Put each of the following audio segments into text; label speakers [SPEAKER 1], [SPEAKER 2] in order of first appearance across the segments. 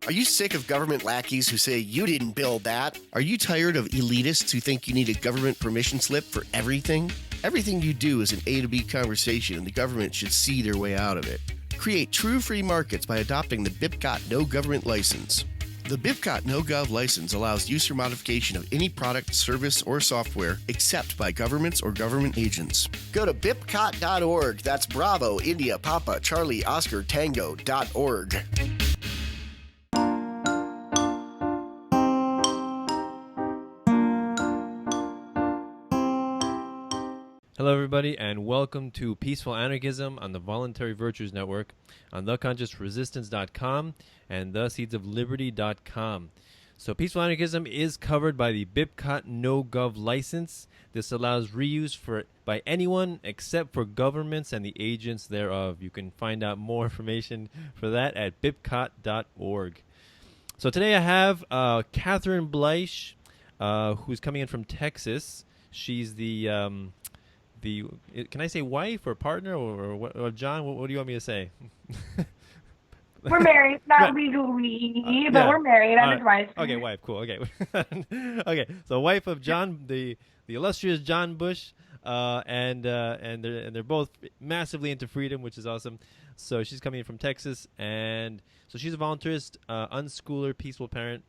[SPEAKER 1] Are you sick of government lackeys who say you didn't build that? Are you tired of elitists who think you need a government permission slip for everything? Everything you do is an A to B conversation, and the government should see their way out of it. Create true free markets by adopting the BIPCOT No Government License. The BIPCOT No Gov license allows use or modification of any product, service, or software except by governments or government agents. Go to bipcot.org. That's Bravo, India, Papa, Charlie, Oscar, Tango.org.
[SPEAKER 2] Hello, everybody, and welcome to Peaceful Anarchism on the Voluntary Virtues Network, on theconsciousresistance.com and theseedsofliberty.com. So Peaceful Anarchism is covered by the BIPCOT No-Gov license. This allows reuse by anyone except for governments and the agents thereof. You can find out more information for that at bipcot.org. So today I have Catherine Bleish, who's coming in from Texas. She's can I say wife or partner or what? Or John, what do you want me to say?
[SPEAKER 3] We're married, not legally, but we're married. I'm his wife.
[SPEAKER 2] Okay, wife, cool. Okay, okay. So, wife of John, the illustrious John Bush, and they're both massively into freedom, which is awesome. So she's coming in from Texas, and so she's a voluntarist, unschooler, peaceful parent,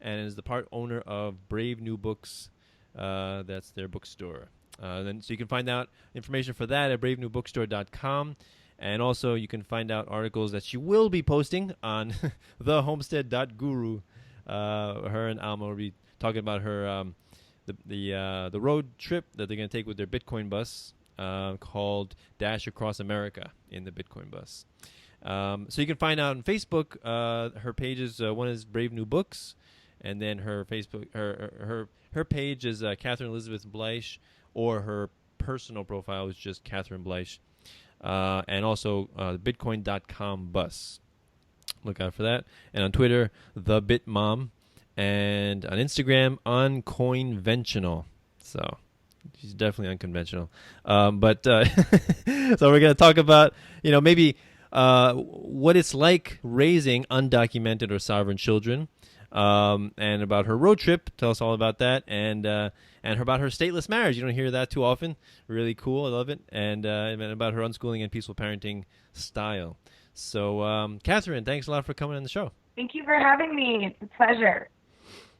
[SPEAKER 2] and is the part owner of Brave New Books. That's their bookstore. So you can find out information for that at bravenewbookstore.com. And also you can find out articles that she will be posting on thehomestead.guru. Her and Alma will be talking about her the road trip that they're going to take with their Bitcoin bus called Dash Across America in the Bitcoin bus. So you can find out on Facebook. Her pages, one is Brave New Books, and then her Facebook her page is Catherine Elizabeth Bleish, or her personal profile is just Catherine Bleish. And also Bitcoin.com bus. Look out for that. And on Twitter, the Bitmom. And on Instagram, Uncoinventional. So she's definitely unconventional. So we're going to talk about, maybe what it's like raising undocumented or sovereign children. And about her road trip. Tell us all about that. And about her stateless marriage. You don't hear that too often. Really cool. I love it. And about her unschooling and peaceful parenting style. So, Catherine, thanks a lot for coming on the show.
[SPEAKER 3] Thank you for having me. It's a pleasure.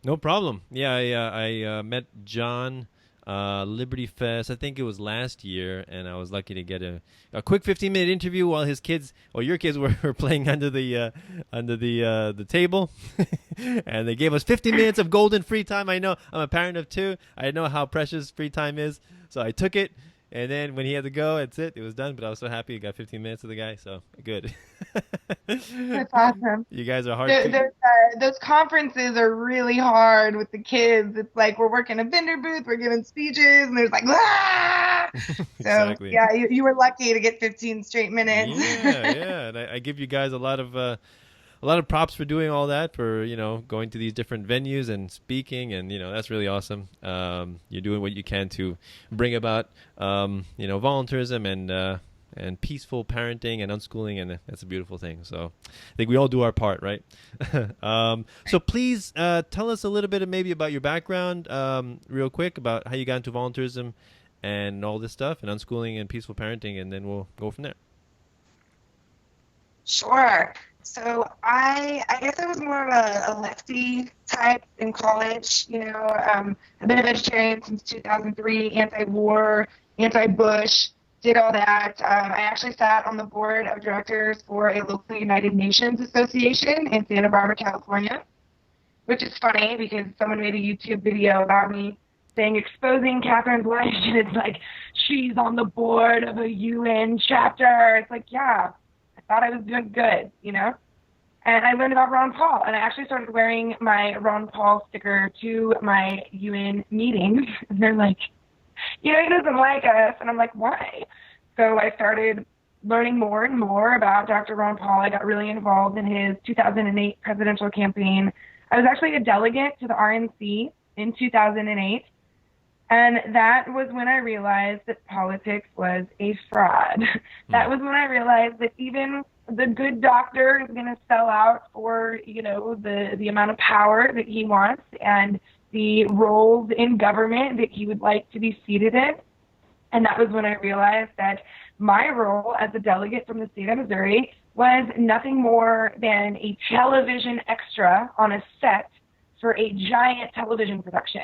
[SPEAKER 2] No problem. Yeah, I met John Liberty Fest. I think it was last year, and I was lucky to get a quick 15-minute interview while your kids were playing under the table, and they gave us 15 minutes of golden free time. I know I'm a parent of two. I know how precious free time is, so I took it. And then when he had to go, that's it. It was done. But I was so happy. I got 15 minutes with the guy, so good.
[SPEAKER 3] That's awesome.
[SPEAKER 2] You guys are hard.
[SPEAKER 3] Those conferences are really hard with the kids. It's like we're working a vendor booth, we're giving speeches, and there's like, ah!
[SPEAKER 2] Exactly.
[SPEAKER 3] So, yeah, you were lucky to get 15 straight minutes.
[SPEAKER 2] Yeah. And I give you guys a lot of props for doing all that, for going to these different venues and speaking, and that's really awesome. You're doing what you can to bring about voluntarism and peaceful parenting and unschooling, and that's a beautiful thing. So I think we all do our part, right? So please tell us a little bit maybe about your background, real quick, about how you got into voluntarism and all this stuff, and unschooling and peaceful parenting, and then we'll go from there.
[SPEAKER 3] Sure. So I guess I was more of a lefty type in college. I've been a vegetarian since 2003, anti-war, anti-Bush, did all that. I actually sat on the board of directors for a local United Nations association in Santa Barbara, California, which is funny because someone made a YouTube video about me saying exposing Catherine Bleish, and it's like, she's on the board of a UN chapter. It's like, yeah. Thought I was doing good, and I learned about Ron Paul, and I actually started wearing my Ron Paul sticker to my UN meetings, and they're like, he doesn't like us, and I'm like, why? So I started learning more and more about Dr. Ron Paul. I got really involved in his 2008 presidential campaign. I was actually a delegate to the RNC in 2008, and that was when I realized that politics was a fraud. That was when I realized that even the good doctor is going to sell out for, the amount of power that he wants and the roles in government that he would like to be seated in. And that was when I realized that my role as a delegate from the state of Missouri was nothing more than a television extra on a set for a giant television production.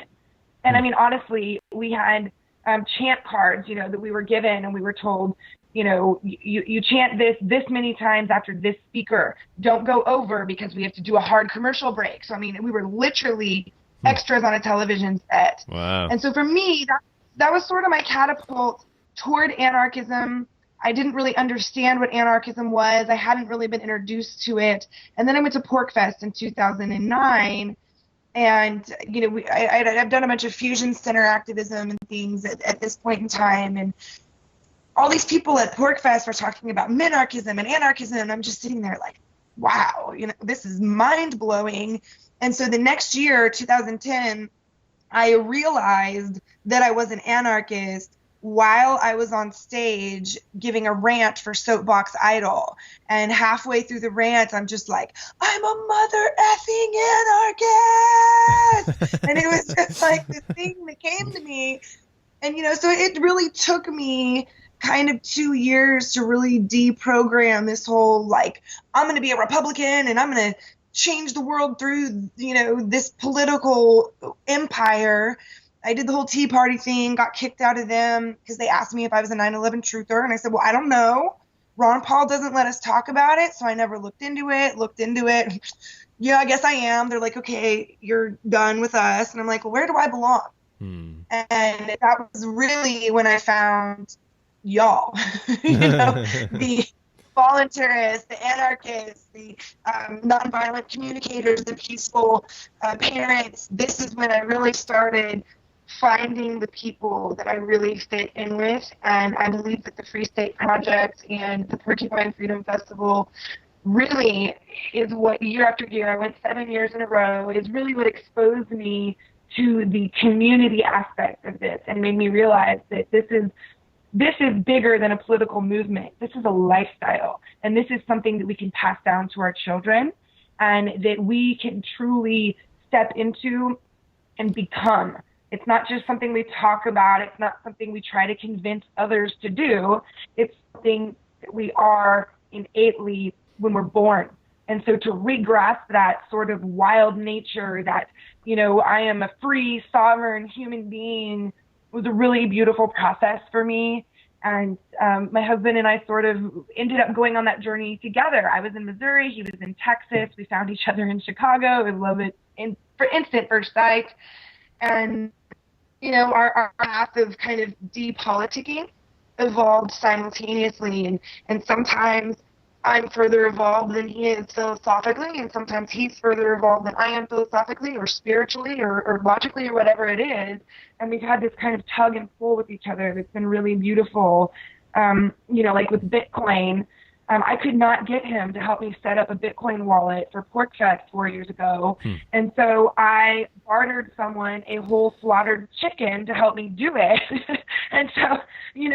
[SPEAKER 3] And I mean, honestly, we had chant cards, that we were given, and we were told, you chant this many times after this speaker. Don't go over because we have to do a hard commercial break. So, I mean, we were literally extras on a television set.
[SPEAKER 2] Wow.
[SPEAKER 3] And so for me, that was sort of my catapult toward anarchism. I didn't really understand what anarchism was. I hadn't really been introduced to it. And then I went to PorcFest in 2009. And, I've done a bunch of fusion center activism and things at this point in time. And all these people at PorcFest were talking about minarchism and anarchism. And I'm just sitting there like, wow, this is mind blowing. And so the next year, 2010, I realized that I was an anarchist while I was on stage giving a rant for Soapbox Idol. And halfway through the rant, I'm just like, I'm a mother effing anarchist. And it was just like this thing that came to me. And, so it really took me kind of 2 years to really deprogram this whole, like, I'm going to be a Republican and I'm going to change the world through, this political empire. I did the whole Tea Party thing, got kicked out of them because they asked me if I was a 9/11 truther. And I said, well, I don't know. Ron Paul doesn't let us talk about it. So I never looked into it. Yeah, I guess I am. They're like, okay, you're done with us. And I'm like, well, where do I belong? And that was really when I found y'all, the voluntarists, the anarchists, the nonviolent communicators, the peaceful parents. This is when I really started finding the people that I really fit in with. And I believe that the Free State Project and the Porcupine Freedom Festival really is what, year after year, I went 7 years in a row, is really what exposed me to the community aspect of this and made me realize that this is bigger than a political movement. This is a lifestyle, and this is something that we can pass down to our children and that we can truly step into and become. It's not just something we talk about. It's not something we try to convince others to do. It's something that we are innately when we're born. And so to re-grasp that sort of wild nature that, I am a free, sovereign human being was a really beautiful process for me. And my husband and I sort of ended up going on that journey together. I was in Missouri. He was in Texas. We found each other in Chicago. We love it for instant first sight. And, our path of kind of depoliticking evolved simultaneously. And sometimes I'm further evolved than he is philosophically, and sometimes he's further evolved than I am philosophically or spiritually or logically or whatever it is. And we've had this kind of tug and pull with each other that's been really beautiful. Like with Bitcoin, I could not get him to help me set up a Bitcoin wallet for PorcFest 4 years ago. And so I bartered someone a whole slaughtered chicken to help me do it. And so, he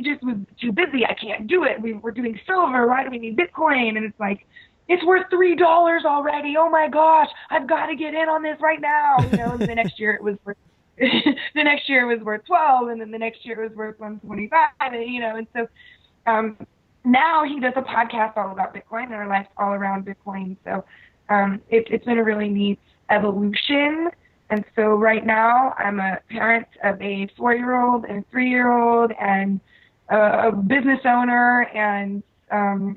[SPEAKER 3] just was too busy. I can't do it. We're doing silver. Why do we need Bitcoin? And it's like, it's worth $3 already. Oh my gosh, I've got to get in on this right now. And the next year it was worth the next year it was worth 12, and then the next year it was worth 125. And so now he does a podcast all about Bitcoin, and our life's all around Bitcoin. So it's been a really neat evolution. And so right now I'm a parent of a 4-year-old and a 3-year-old and a business owner. And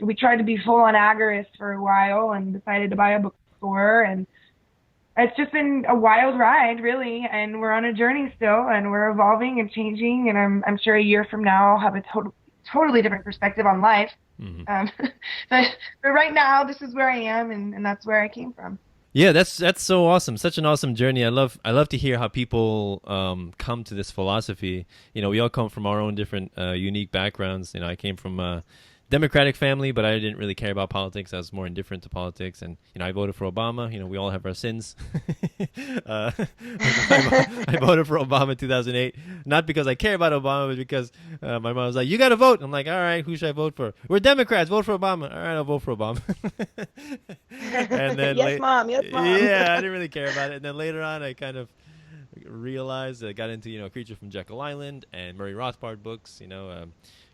[SPEAKER 3] we tried to be full-on agorist for a while and decided to buy a bookstore. And it's just been a wild ride, really. And we're on a journey still, and we're evolving and changing. And I'm sure a year from now I'll have a totally different perspective on life. But right now, this is where I am, and that's where I came from.
[SPEAKER 2] Yeah, that's so awesome. Such an awesome journey. I love to hear how people come to this philosophy. We all come from our own different unique backgrounds. I came from a Democratic family, but I didn't really care about politics. I was more indifferent to politics, and I voted for Obama. We all have our sins. I voted for Obama in 2008, not because I care about Obama, but because my mom was like, "You got to vote." I'm like, "All right, who should I vote for?" We're Democrats. Vote for Obama. All right, I'll vote for Obama. And then
[SPEAKER 3] yes, mom. Yeah,
[SPEAKER 2] I didn't really care about it. And then later on, I kind of realized I got into Creature from Jekyll Island and Murray Rothbard books.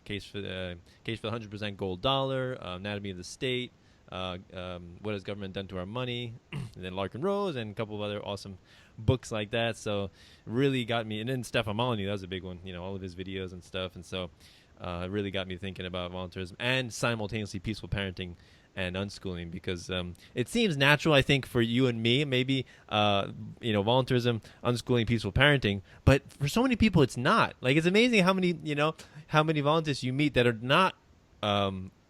[SPEAKER 2] Case for the 100% Gold Dollar, Anatomy of the State, What Has Government Done to Our Money, and then Larkin Rose, and a couple of other awesome books like that. So really got me, and then Stefan Molyneux, that was a big one, all of his videos and stuff. And so it really got me thinking about voluntarism and simultaneously peaceful parenting and unschooling, because it seems natural, I think, for you and me, maybe, voluntarism, unschooling, peaceful parenting. But for so many people, it's not. Like, it's amazing how many volunteers you meet that are not,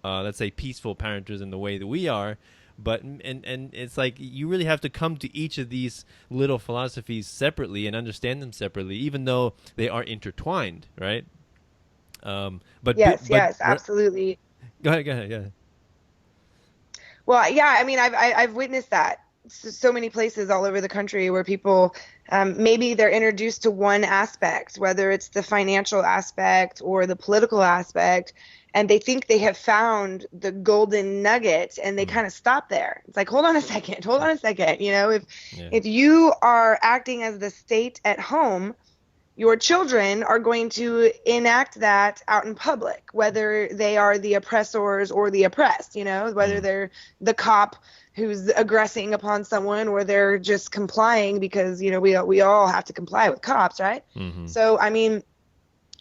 [SPEAKER 2] let's say, peaceful parenters in the way that we are. But and it's like you really have to come to each of these little philosophies separately and understand them separately, even though they are intertwined, right? But
[SPEAKER 3] yes, absolutely.
[SPEAKER 2] Go ahead. Yeah.
[SPEAKER 3] Well, yeah, I mean, I've witnessed that so many places all over the country where people maybe they're introduced to one aspect, whether it's the financial aspect or the political aspect, and they think they have found the golden nugget, and they kind of stop there. It's like, hold on a second. If you are acting as the state at home, your children are going to enact that out in public, whether they are the oppressors or the oppressed, whether they're the cop who's aggressing upon someone, or they're just complying because, we all have to comply with cops, right?
[SPEAKER 2] Mm-hmm.
[SPEAKER 3] So, I mean,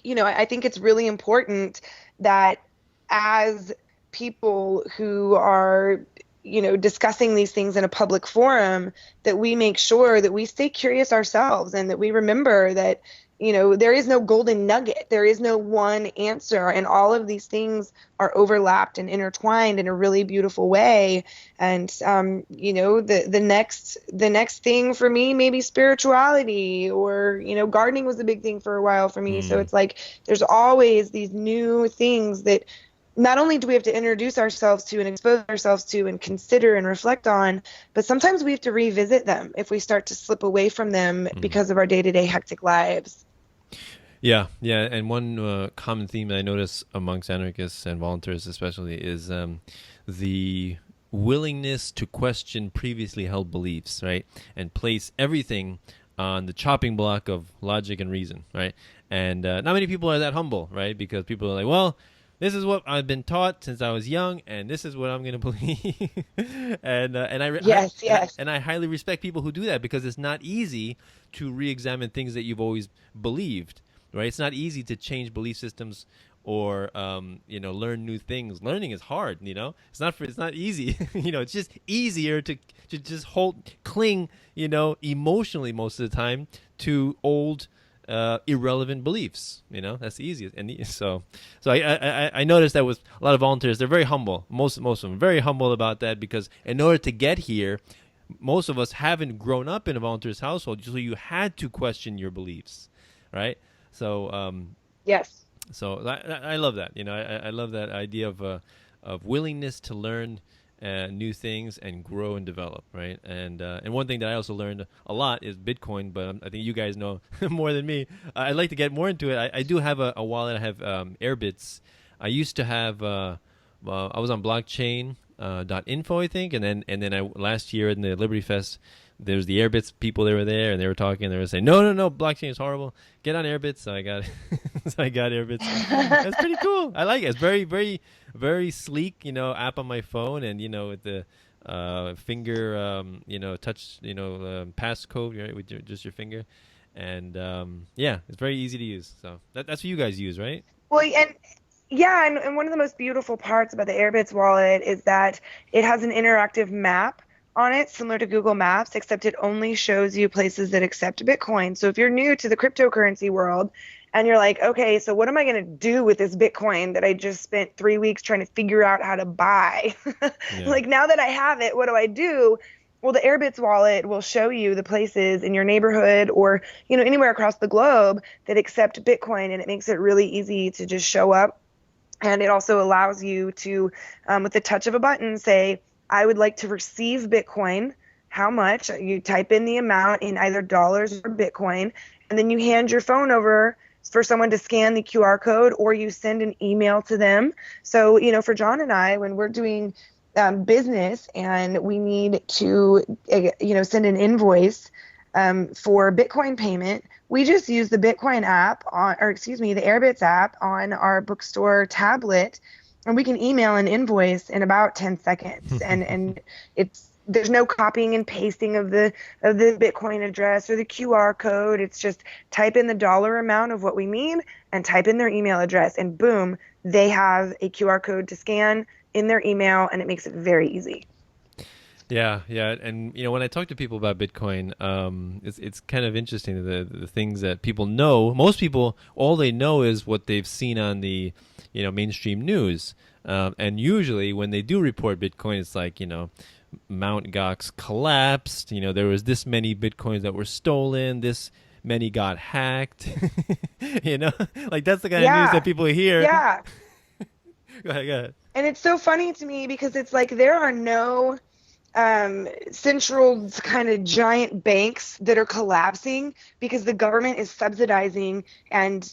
[SPEAKER 3] I think it's really important that as people who are, discussing these things in a public forum, that we make sure that we stay curious ourselves, and that we remember that, there is no golden nugget. There is no one answer. And all of these things are overlapped and intertwined in a really beautiful way. And, the next thing for me, maybe spirituality, or, gardening was a big thing for a while for me. So it's like, there's always these new things that not only do we have to introduce ourselves to and expose ourselves to and consider and reflect on, but sometimes we have to revisit them if we start to slip away from them because of our day-to-day hectic lives.
[SPEAKER 2] Yeah. And one common theme that I notice amongst anarchists and volunteers especially is the willingness to question previously held beliefs, right? And place everything on the chopping block of logic and reason, right? And not many people are that humble, right? Because people are like, well, this is what I've been taught since I was young, and this is what I'm going to believe. and I highly respect people who do that, because it's not easy to re-examine things that you've always believed, right? It's not easy to change belief systems or learn new things. Learning is hard, It's not easy. It's just easier to just cling, emotionally most of the time to old irrelevant beliefs. That's the easiest. And so I noticed that with a lot of volunteers, they're very humble. Most of them very humble about that, because in order to get here, most of us haven't grown up in a volunteer's household, so you had to question your beliefs, right? So
[SPEAKER 3] yes.
[SPEAKER 2] So I love that. I love that idea of willingness to learn new things and grow and develop, right? And one thing that I also learned a lot is Bitcoin, but I think you guys know more than me. I'd like to get more into it. I do have a wallet. I have Airbitz. I used to have I was on blockchain.info, I think, and then last year in the Liberty Fest, there's the Airbitz people. They were there, and they were talking. They were saying, no, blockchain is horrible. Get on Airbitz. So I got Airbitz. That's pretty cool. I like it. It's very, very, very sleek, app on my phone, and with the finger, touch, passcode, right, with just your finger, and it's very easy to use. So that's what you guys use, right?
[SPEAKER 3] Well, and one of the most beautiful parts about the Airbitz wallet is that it has an interactive map on it, similar to Google Maps, except it only shows you places that accept Bitcoin. So if you're new to the cryptocurrency world and you're like, okay, so what am I going to do with this Bitcoin that I just spent 3 weeks trying to figure out how to buy? Like, now that I have it, what do I do? Well, the Airbitz wallet will show you the places in your neighborhood or, anywhere across the globe that accept Bitcoin, and it makes it really easy to just show up. And it also allows you to, with the touch of a button, say, I would like to receive Bitcoin. How much? You type in the amount in either dollars or Bitcoin, and then you hand your phone over for someone to scan the QR code, or you send an email to them. So, for John and I, when we're doing business and we need to, send an invoice for Bitcoin payment, we just use the Bitcoin app the Airbitz app on our bookstore tablet, and we can email an invoice in about 10 seconds. and there's no copying and pasting of the Bitcoin address or the QR code. It's just type in the dollar amount of what we need and type in their email address, and boom, they have a QR code to scan in their email, and it makes it very easy.
[SPEAKER 2] Yeah, yeah, and when I talk to people about Bitcoin, it's kind of interesting the things that people know. Most people, all they know is what they've seen on the mainstream news, and usually when they do report Bitcoin, it's like Mount Gox collapsed. There was this many Bitcoins that were stolen. This many got hacked. Like that's the kind of news that people hear.
[SPEAKER 3] Yeah.
[SPEAKER 2] Go ahead.
[SPEAKER 3] And it's so funny to me because it's like there are no central kind of giant banks that are collapsing because the government is subsidizing and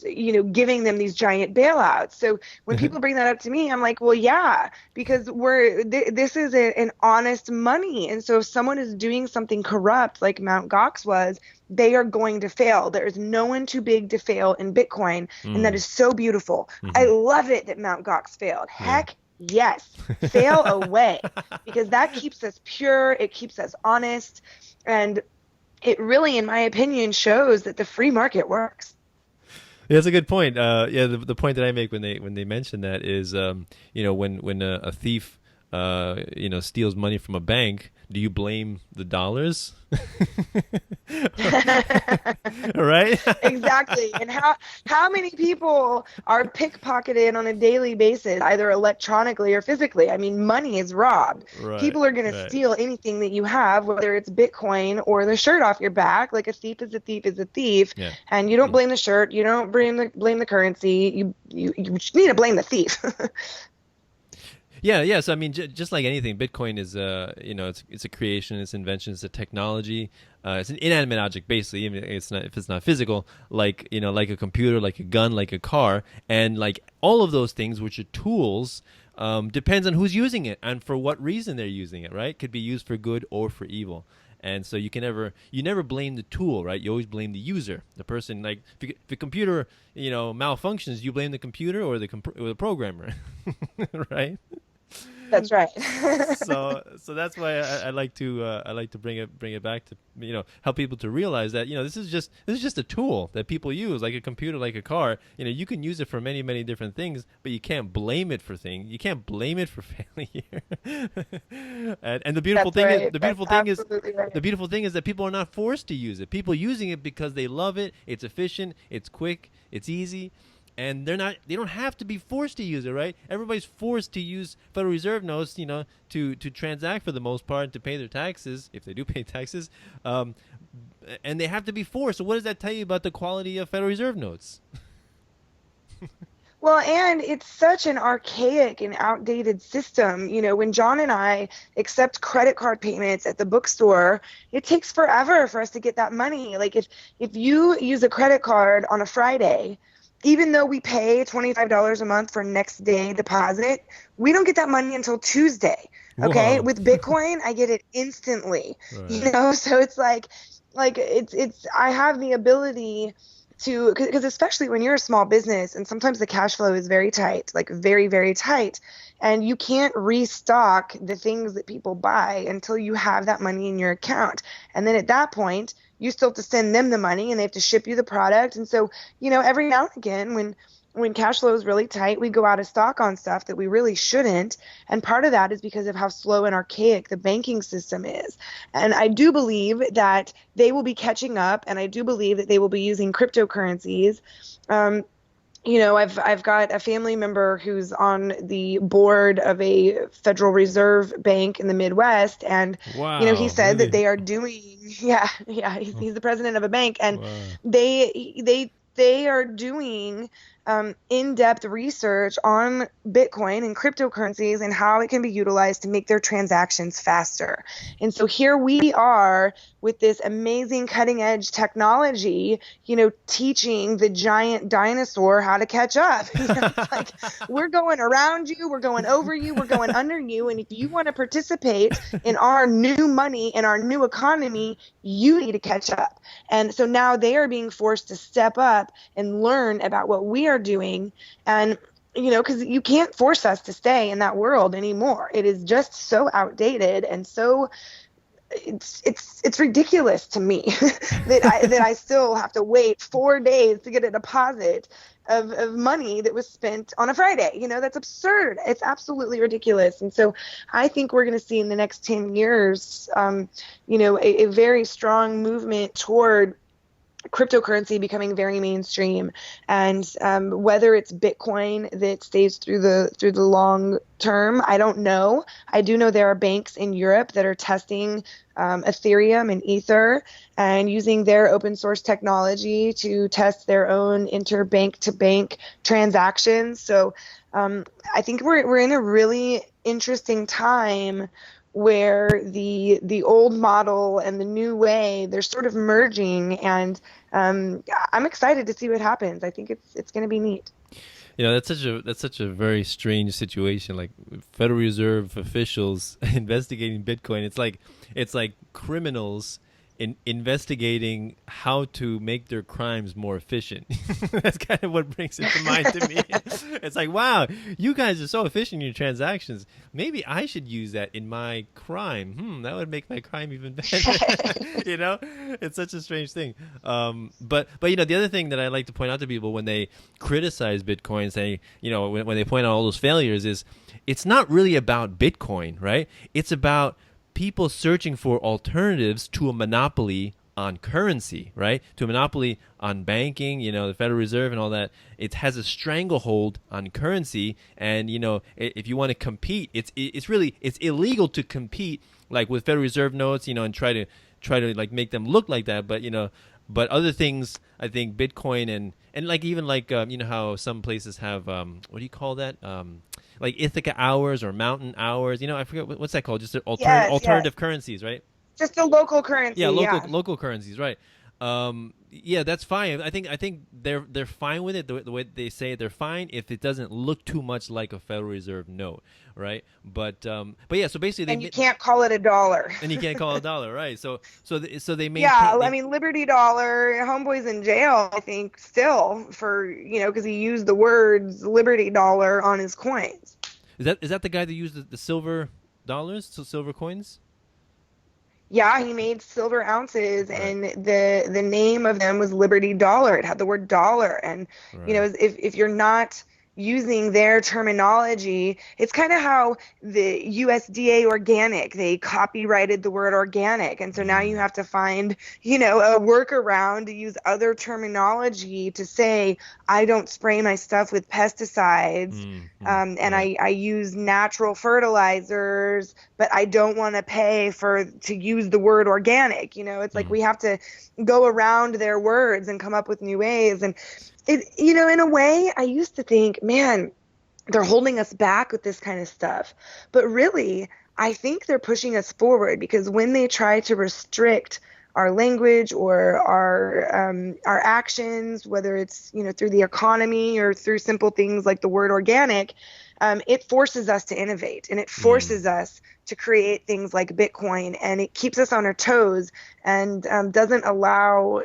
[SPEAKER 3] giving them these giant bailouts. So when people bring that up to me, I'm like, well, yeah, because this is an honest money, and so if someone is doing something corrupt like Mt. Gox was, they are going to fail. There is no one too big to fail in Bitcoin, and that is so beautiful. I love it that Mt. Gox failed. Heck yes, fail away, because that keeps us pure, it keeps us honest, and it really, in my opinion, shows that the free market works.
[SPEAKER 2] Yeah, that's a good point. The point that I make when they mention that is, when a thief, steals money from a bank, do you blame the dollars? Right?
[SPEAKER 3] Exactly. And how many people are pickpocketed on a daily basis, either electronically or physically? I mean, money is robbed.
[SPEAKER 2] Right,
[SPEAKER 3] people are going to steal anything that you have, whether it's Bitcoin or the shirt off your back. Like, a thief is a thief is a thief.
[SPEAKER 2] Yeah.
[SPEAKER 3] And you don't blame the shirt. You don't blame the currency. You just need to blame the thief.
[SPEAKER 2] Yeah. So I mean, just like anything, Bitcoin is it's a creation, it's an invention, it's a technology. It's an inanimate object, basically. Even if it's not physical, like like a computer, like a gun, like a car, and like all of those things, which are tools, depends on who's using it and for what reason they're using it. Right? Could be used for good or for evil. And so you never blame the tool, right? You always blame the user, the person. Like if the computer, malfunctions, you blame the computer or the programmer, right?
[SPEAKER 3] That's right.
[SPEAKER 2] so that's why I like to bring it back to help people to realize that this is just a tool that people use, like a computer, like a car. You can use it for many different things, but you can't blame it for things. You can't blame it for failure. and the beautiful thing is the beautiful thing is that people are not forced to use it. People using it because they love it. It's efficient. It's quick. It's easy. And they don't have to be forced to use it, right? Everybody's forced to use Federal Reserve notes, to transact for the most part, to pay their taxes, if they do pay taxes. And they have to be forced. So what does that tell you about the quality of Federal Reserve notes?
[SPEAKER 3] Well, and it's such an archaic and outdated system. When John and I accept credit card payments at the bookstore, it takes forever for us to get that money. Like if you use a credit card on a Friday, even though we pay $25 a month for next day deposit, we don't get that money until Tuesday. Okay.
[SPEAKER 2] Whoa.
[SPEAKER 3] With Bitcoin, I get it instantly,
[SPEAKER 2] Right.
[SPEAKER 3] so it's like I have the ability to, because especially when you're a small business and sometimes the cash flow is very tight, like very, very tight, and you can't restock the things that people buy until you have that money in your account. And then at that point, you still have to send them the money and they have to ship you the product. And so, every now and again when cash flow is really tight, we go out of stock on stuff that we really shouldn't. And part of that is because of how slow and archaic the banking system is. And I do believe that they will be catching up, and I do believe that they will be using cryptocurrencies. I've got a family member who's on the board of a Federal Reserve bank in the Midwest, and
[SPEAKER 2] Wow,
[SPEAKER 3] he said
[SPEAKER 2] really?
[SPEAKER 3] that they are doing, he's the president of a bank, and
[SPEAKER 2] Wow.
[SPEAKER 3] they are doing in-depth research on Bitcoin and cryptocurrencies and how it can be utilized to make their transactions faster. And so here we are with this amazing cutting-edge technology, teaching the giant dinosaur how to catch up. It's like, we're going around you, we're going over you, we're going under you, and if you want to participate in our new money and our new economy, you need to catch up. And so now they are being forced to step up and learn about what we are doing. And because you can't force us to stay in that world anymore. It is just so outdated and so it's ridiculous to me that I still have to wait 4 days to get a deposit of money that was spent on a Friday. That's absurd. It's absolutely ridiculous. And so I think we're going to see in the next 10 years, a very strong movement toward cryptocurrency becoming very mainstream, and whether it's Bitcoin that stays through the long term, I don't know. I do know there are banks in Europe that are testing Ethereum and Ether and using their open source technology to test their own interbank to bank transactions. So I think we're in a really interesting time where the old model and the new way, they're sort of merging, and I'm excited to see what happens. I think it's going to be neat.
[SPEAKER 2] That's such a very strange situation. Like Federal Reserve officials investigating Bitcoin. It's like criminals investigating how to make their crimes more efficient. That's kind of what brings it to mind to me. It's like, wow, you guys are so efficient in your transactions. Maybe I should use that in my crime. That would make my crime even better. It's such a strange thing. But the other thing that I like to point out to people when they criticize Bitcoin, say, when they point out all those failures, is it's not really about Bitcoin, right? It's about people searching for alternatives to a monopoly on currency, right? To a monopoly on banking, the Federal Reserve and all that. It has a stranglehold on currency, and if you want to compete, it's illegal to compete like with Federal Reserve notes, and try to like make them look like that. But other things, I think Bitcoin and like even like how some places have what do you call that? Like Ithaca hours or mountain hours. I forget what's that called. Just alternative currencies, right?
[SPEAKER 3] Just a local currency.
[SPEAKER 2] Yeah, local currencies, right? That's fine. I think they're fine with it. The way they say it, they're fine if it doesn't look too much like a Federal Reserve note, right? But yeah. So basically,
[SPEAKER 3] you can't call it a dollar.
[SPEAKER 2] And you can't call it a dollar, right? So they maintain.
[SPEAKER 3] Yeah, I mean, Liberty Dollar. Homeboy's in jail, I think, still for because he used the words Liberty Dollar on his coins.
[SPEAKER 2] Is that the guy that used the silver dollars, so silver coins?
[SPEAKER 3] Yeah, he made silver ounces,
[SPEAKER 2] right.
[SPEAKER 3] And the name of them was Liberty Dollar. It had the word dollar, and
[SPEAKER 2] right.
[SPEAKER 3] If you're not using their terminology, it's kind of how the USDA organic, they copyrighted the word organic, and so now you have to find a workaround to use other terminology to say I don't spray my stuff with pesticides, and I use natural fertilizers, but I don't want to pay to use the word organic. It's like we have to go around their words and come up with new ways. And in a way, I used to think, man, they're holding us back with this kind of stuff. But really, I think they're pushing us forward, because when they try to restrict our language or our actions, whether it's through the economy or through simple things like the word organic, it forces us to innovate, and it forces us to create things like Bitcoin, and it keeps us on our toes and doesn't allow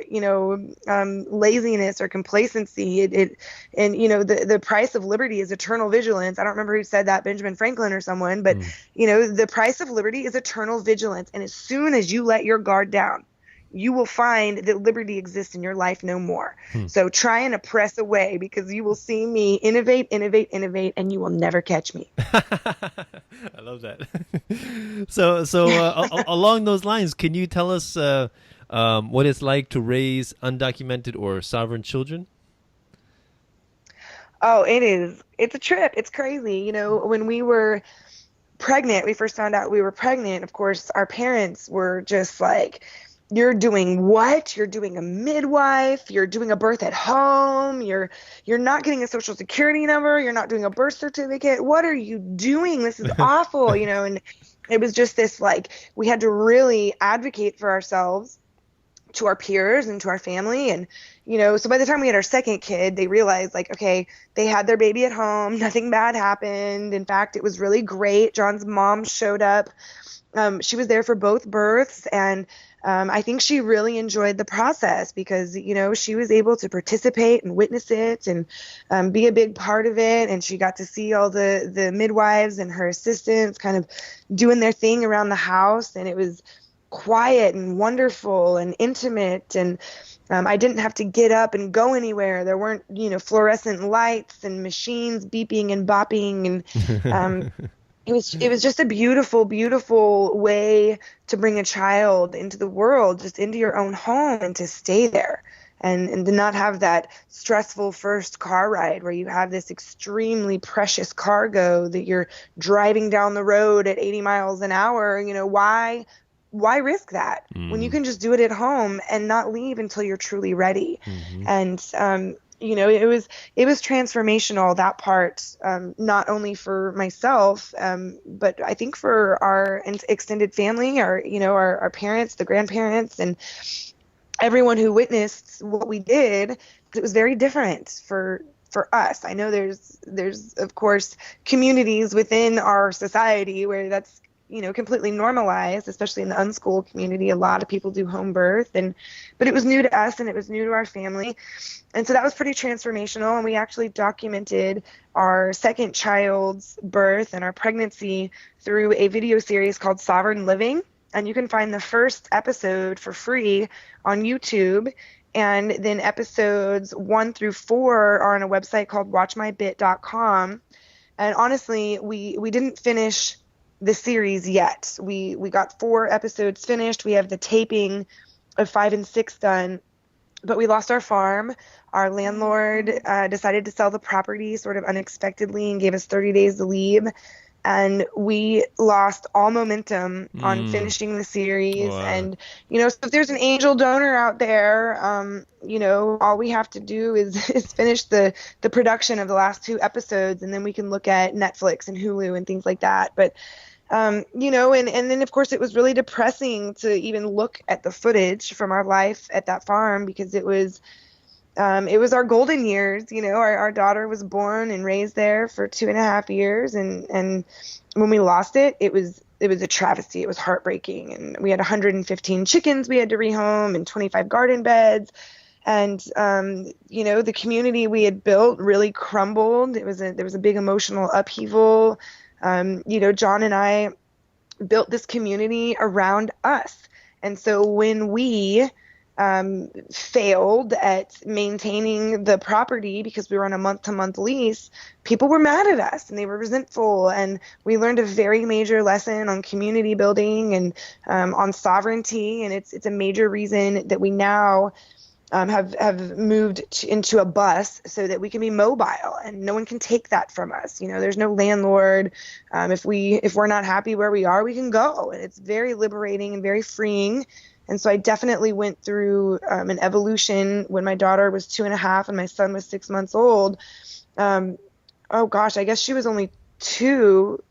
[SPEAKER 3] laziness or complacency. The price of liberty is eternal vigilance. I don't remember who said that, Benjamin Franklin or someone, but the price of liberty is eternal vigilance. And as soon as you let your guard down, you will find that liberty exists in your life no more. So try and oppress away, because you will see me innovate, and you will never catch me.
[SPEAKER 2] I love that. So along those lines, can you tell us what it's like to raise undocumented or sovereign children?
[SPEAKER 3] Oh, it's a trip. It's crazy. When we were pregnant, we first found out we were pregnant. Of course, our parents were just like, you're doing what? You're doing a midwife. You're doing a birth at home. You're not getting a social security number. You're not doing a birth certificate. What are you doing? This is awful, And it was just this, like, we had to really advocate for ourselves to our peers and to our family. And, so by the time we had our second kid, they realized, like, okay, they had their baby at home. Nothing bad happened. In fact, it was really great. John's mom showed up. She was there for both births, and I think she really enjoyed the process because, she was able to participate and witness it and be a big part of it. And she got to see all the midwives and her assistants kind of doing their thing around the house. And it was quiet and wonderful and intimate. And I didn't have to get up and go anywhere. There weren't, fluorescent lights and machines beeping and bopping. And it was just a beautiful, beautiful way to bring a child into the world, just into your own home, and to stay there. And to not have that stressful first car ride where you have this extremely precious cargo that you're driving down the road at 80 miles an hour. Why risk that when you can just do it at home and not leave until you're truly ready? Mm-hmm. And, it was transformational, that part, not only for myself, but I think for our extended family, our parents, the grandparents, and everyone who witnessed what we did. It was very different for us. I know there's of course communities within our society where that's completely normalized, especially in the unschooled community. A lot of people do home birth, but it was new to us and it was new to our family. And so that was pretty transformational. And we actually documented our second child's birth and our pregnancy through a video series called Sovereign Living. And you can find the first episode for free on YouTube. And then episodes 1 through 4 are on a website called watchmybit.com. And honestly, we didn't finish the series yet. We got 4 episodes finished. We have the taping of 5 and 6 done. But we lost our farm. Our landlord decided to sell the property sort of unexpectedly and gave us 30 days to leave. And we lost all momentum on finishing the series. Wow. And, so if there's an angel donor out there, all we have to do is finish the production of the last 2 episodes, and then we can look at Netflix and Hulu and things like that. But, and then, of course, it was really depressing to even look at the footage from our life at that farm, because it was our golden years. Our daughter was born and raised there for 2.5 years. And when we lost it, it was a travesty. It was heartbreaking. And we had 115 chickens we had to rehome and 25 garden beds. And, the community we had built really crumbled. There was a big emotional upheaval. John and I built this community around us. And so when we failed at maintaining the property because we were on a month-to-month lease, people were mad at us and they were resentful. And we learned a very major lesson on community building and on sovereignty. And it's a major reason that we now have moved into a bus so that we can be mobile and no one can take that from us. There's no landlord. If we're not happy where we are, we can go. And it's very liberating and very freeing. And so I definitely went through an evolution when my daughter was 2.5 and my son was 6 months old. I guess she was only 2.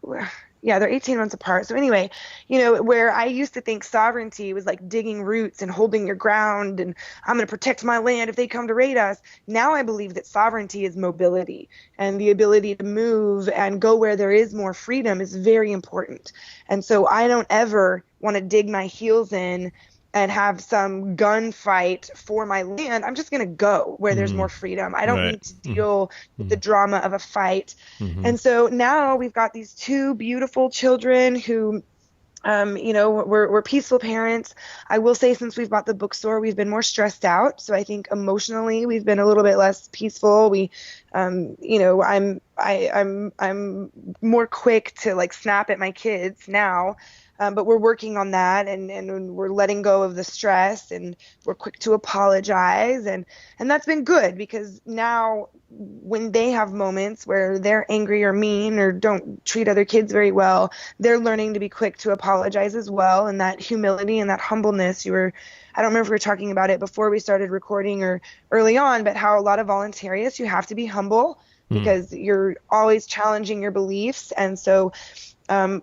[SPEAKER 3] Yeah, they're 18 months apart. So anyway, where I used to think sovereignty was like digging roots and holding your ground and I'm going to protect my land if they come to raid us. Now I believe that sovereignty is mobility, and the ability to move and go where there is more freedom is very important. And so I don't ever want to dig my heels in and have some gunfight for my land. I'm just going to go where there's more freedom. I don't need to deal with the drama of a fight. And so now we've got these 2 beautiful children who, we're peaceful parents. I will say, since we've bought the bookstore, we've been more stressed out. So I think emotionally we've been a little bit less peaceful. We, I'm more quick to like snap at my kids now. But we're working on that, and we're letting go of the stress, and we're quick to apologize. And that's been good, because now when they have moments where they're angry or mean or don't treat other kids very well, they're learning to be quick to apologize as well. And that humility and that humbleness, I don't remember if we were talking about it before we started recording or early on, but how a lot of voluntarists, you have to be humble because you're always challenging your beliefs. And so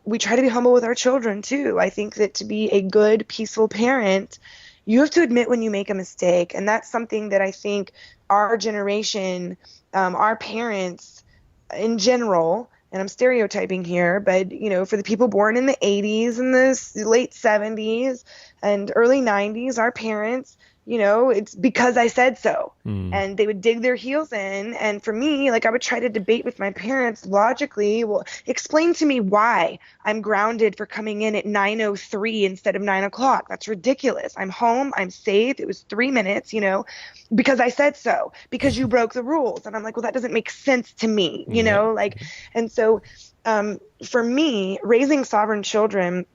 [SPEAKER 3] we try to be humble with our children too. I think that to be a good, peaceful parent, you have to admit when you make a mistake. And that's something that I think our generation, our parents in general, and I'm stereotyping here, but for the people born in the 80s and the late 70s and early 90s, our parents, it's because I said so. And they would dig their heels in. And for me, like, I would try to debate with my parents logically. Well, explain to me why I'm grounded for coming in at 9:03 instead of 9 o'clock. That's ridiculous. I'm home. I'm safe. It was 3 minutes, because I said so, because you broke the rules. And I'm like, well, that doesn't make sense to me, and so for me, raising sovereign children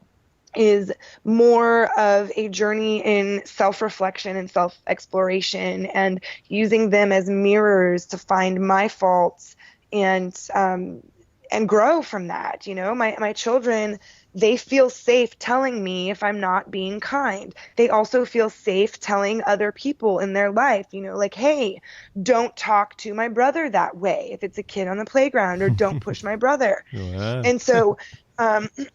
[SPEAKER 3] is more of a journey in self-reflection and self-exploration, and using them as mirrors to find my faults and grow from that. My children, they feel safe telling me if I'm not being kind. They also feel safe telling other people in their life, like, hey, don't talk to my brother that way if it's a kid on the playground, or don't push my brother.
[SPEAKER 2] Wow.
[SPEAKER 3] And so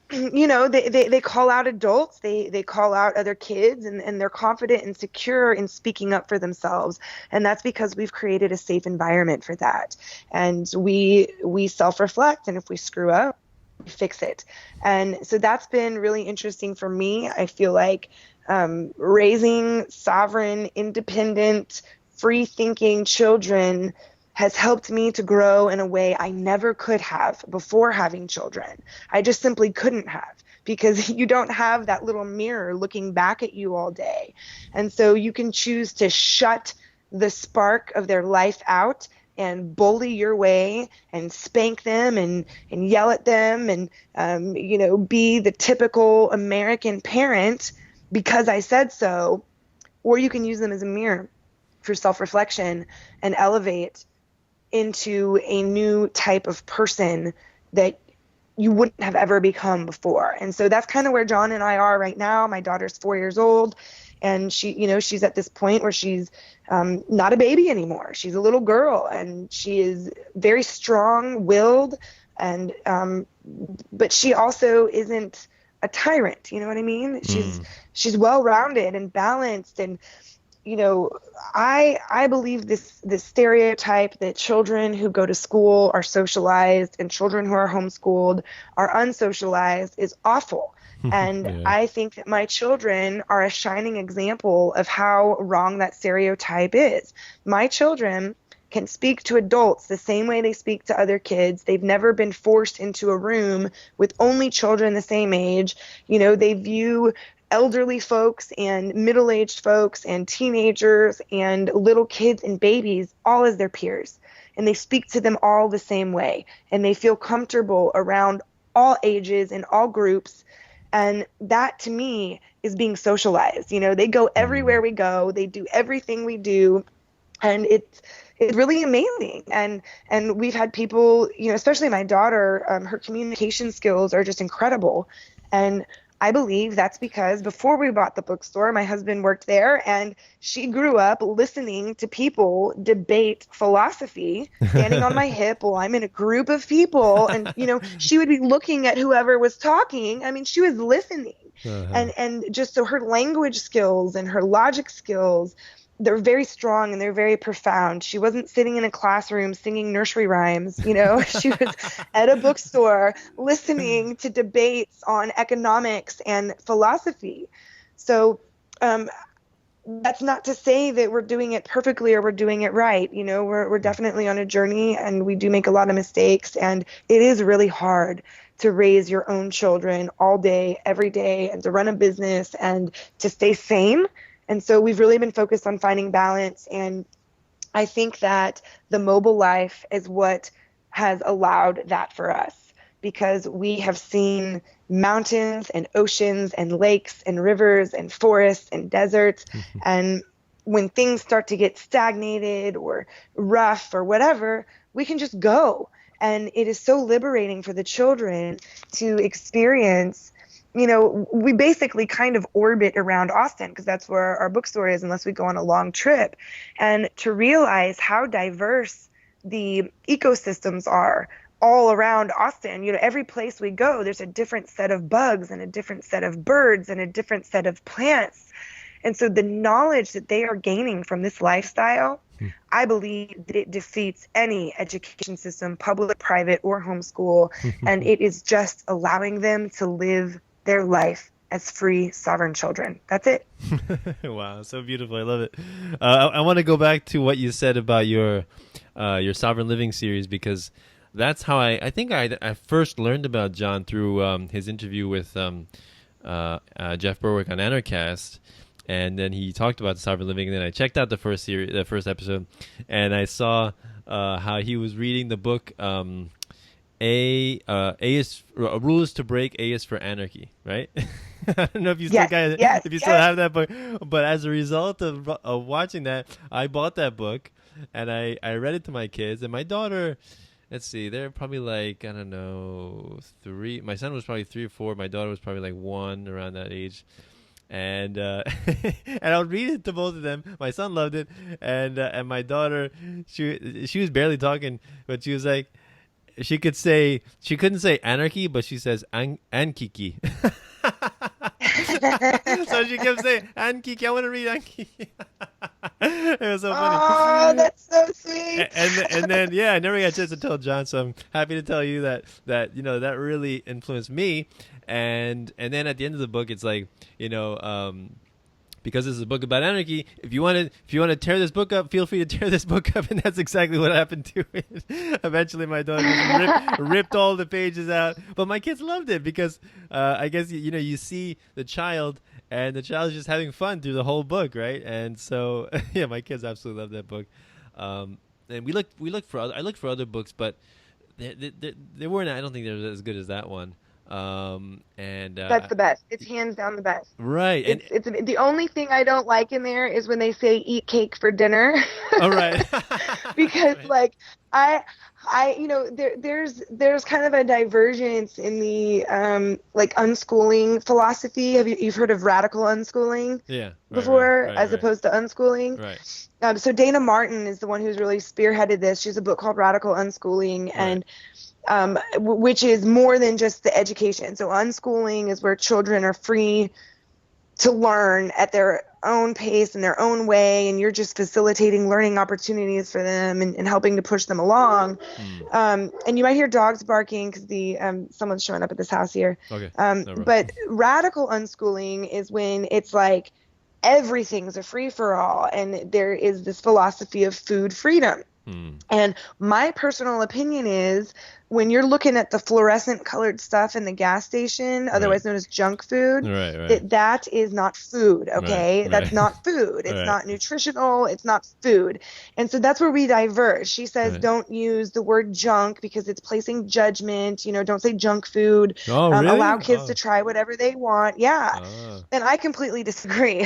[SPEAKER 3] they call out adults, they call out other kids, and they're confident and secure in speaking up for themselves. And that's because we've created a safe environment for that. And we self-reflect, and if we screw up, we fix it. And so that's been really interesting for me. I feel like raising sovereign, independent, free-thinking children has helped me to grow in a way I never could have before having children. I just simply couldn't have, because you don't have that little mirror looking back at you all day. And so you can choose to shut the spark of their life out and bully your way and spank them and yell at them and, be the typical American parent because I said so. Or you can use them as a mirror for self-reflection and elevate into a new type of person that you wouldn't have ever become before. And so that's kind of where John and I are right now. My daughter's 4 years old, and she's at this point where she's not a baby anymore. She's a little girl, and she is very strong-willed, and but she also isn't a tyrant. You know what I mean? She's well-rounded and balanced, and I believe this stereotype that children who go to school are socialized and children who are homeschooled are unsocialized is awful. And
[SPEAKER 2] Yeah.
[SPEAKER 3] I think that my children are a shining example of how wrong that stereotype is. My children can speak to adults the same way they speak to other kids. They've never been forced into a room with only children the same age. They view elderly folks and middle-aged folks and teenagers and little kids and babies all as their peers. And they speak to them all the same way. And they feel comfortable around all ages and all groups. And that, to me, is being socialized. They go everywhere we go. They do everything we do. And it's really amazing. And we've had people, especially my daughter, her communication skills are just incredible. And I believe that's because before we bought the bookstore, my husband worked there, and she grew up listening to people debate philosophy, standing on my hip while I'm in a group of people. And, she would be looking at whoever was talking. I mean, she was listening. And just so her language skills and her logic skills, they're very strong and they're very profound. She wasn't sitting in a classroom singing nursery rhymes, She was at a bookstore listening to debates on economics and philosophy. So that's not to say that we're doing it perfectly or we're doing it right. We're definitely on a journey, and we do make a lot of mistakes, and it is really hard to raise your own children all day, every day, and to run a business and to stay sane. And so we've really been focused on finding balance. And I think that the mobile life is what has allowed that for us, because we have seen mountains and oceans and lakes and rivers and forests and deserts. And when things start to get stagnated or rough or whatever, we can just go. And it is so liberating for the children to experience. We basically kind of orbit around Austin because that's where our bookstore is, unless we go on a long trip. And to realize how diverse the ecosystems are all around Austin. Every place we go, there's a different set of bugs and a different set of birds and a different set of plants. And so the knowledge that they are gaining from this lifestyle, I believe that it defeats any education system, public, private, or homeschool. And it is just allowing them to live their life as free, sovereign children. That's it.
[SPEAKER 2] Wow, so beautiful. I love it. I want to go back to what you said about your Sovereign Living series, because that's how I think I first learned about John through his interview with Jeff Berwick on Anarcast, and then he talked about the Sovereign Living, and then I checked out the first episode, and I saw how he was reading the book A is a rule is to break, A is for anarchy, right? I don't know if you still still have that book, but as a result of watching that, I bought that book and I read it to my kids, and my daughter, let's see, they're probably like, I don't know, 3. My son was probably 3 or 4. My daughter was probably like 1, around that age. And and I would read it to both of them. My son loved it, and my daughter, she was barely talking, but she was like, she couldn't say anarchy, but she says ankiki. So she kept saying ankiki. I want to read ankiki. It was so funny.
[SPEAKER 3] Oh, that's so sweet.
[SPEAKER 2] And then I never got a chance to tell John, so I'm happy to tell you that that really influenced me. And then at the end of the book, it's like, because this is a book about anarchy, if you want to tear this book up, feel free to tear this book up. And that's exactly what happened to it. Eventually my daughter just ripped all the pages out, but my kids loved it because I guess you see the child, and the child is just having fun through the whole book, right? And so my kids absolutely love that book. And I looked for other books, but they weren't, I don't think they're as good as that one. That's
[SPEAKER 3] the best. It's hands down the best.
[SPEAKER 2] Right.
[SPEAKER 3] It's the only thing I don't like in there is when they say eat cake for dinner.
[SPEAKER 2] All right.
[SPEAKER 3] Because like there's kind of a divergence in the like unschooling philosophy. You've heard of radical unschooling?
[SPEAKER 2] Yeah.
[SPEAKER 3] Before,
[SPEAKER 2] right,
[SPEAKER 3] as opposed to unschooling.
[SPEAKER 2] Right.
[SPEAKER 3] So Dayna Martin is the one who's really spearheaded this. She has a book called Radical Unschooling, and which is more than just the education. So unschooling is where children are free to learn at their own pace and their own way, and you're just facilitating learning opportunities for them and helping to push them along. And you might hear dogs barking because someone's showing up at this house here.
[SPEAKER 2] Okay.
[SPEAKER 3] But radical unschooling is when it's like everything's a free-for-all, and there is this philosophy of food freedom. And my personal opinion is, when you're looking at the fluorescent colored stuff in the gas station, otherwise known as junk food, that is not food, okay? That's not food. It's not nutritional. It's not food. And so that's where we diverge. She says don't use the word junk because it's placing judgment. Don't say junk food.
[SPEAKER 2] Oh, really?
[SPEAKER 3] Allow kids to try whatever they want. Yeah. And I completely disagree.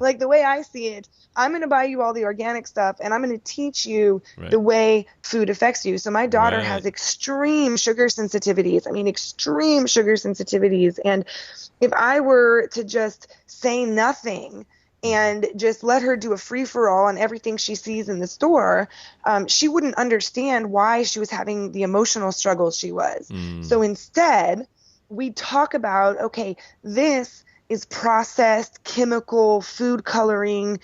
[SPEAKER 3] Like, the way I see it, I'm going to buy you all the organic stuff, and I'm going to teach you the way food affects you. So my daughter has extreme sugar sensitivities. I mean, extreme sugar sensitivities. And if I were to just say nothing and just let her do a free-for-all on everything she sees in the store, she wouldn't understand why she was having the emotional struggles she was. So instead, we talk about, okay, this is processed chemical food coloring.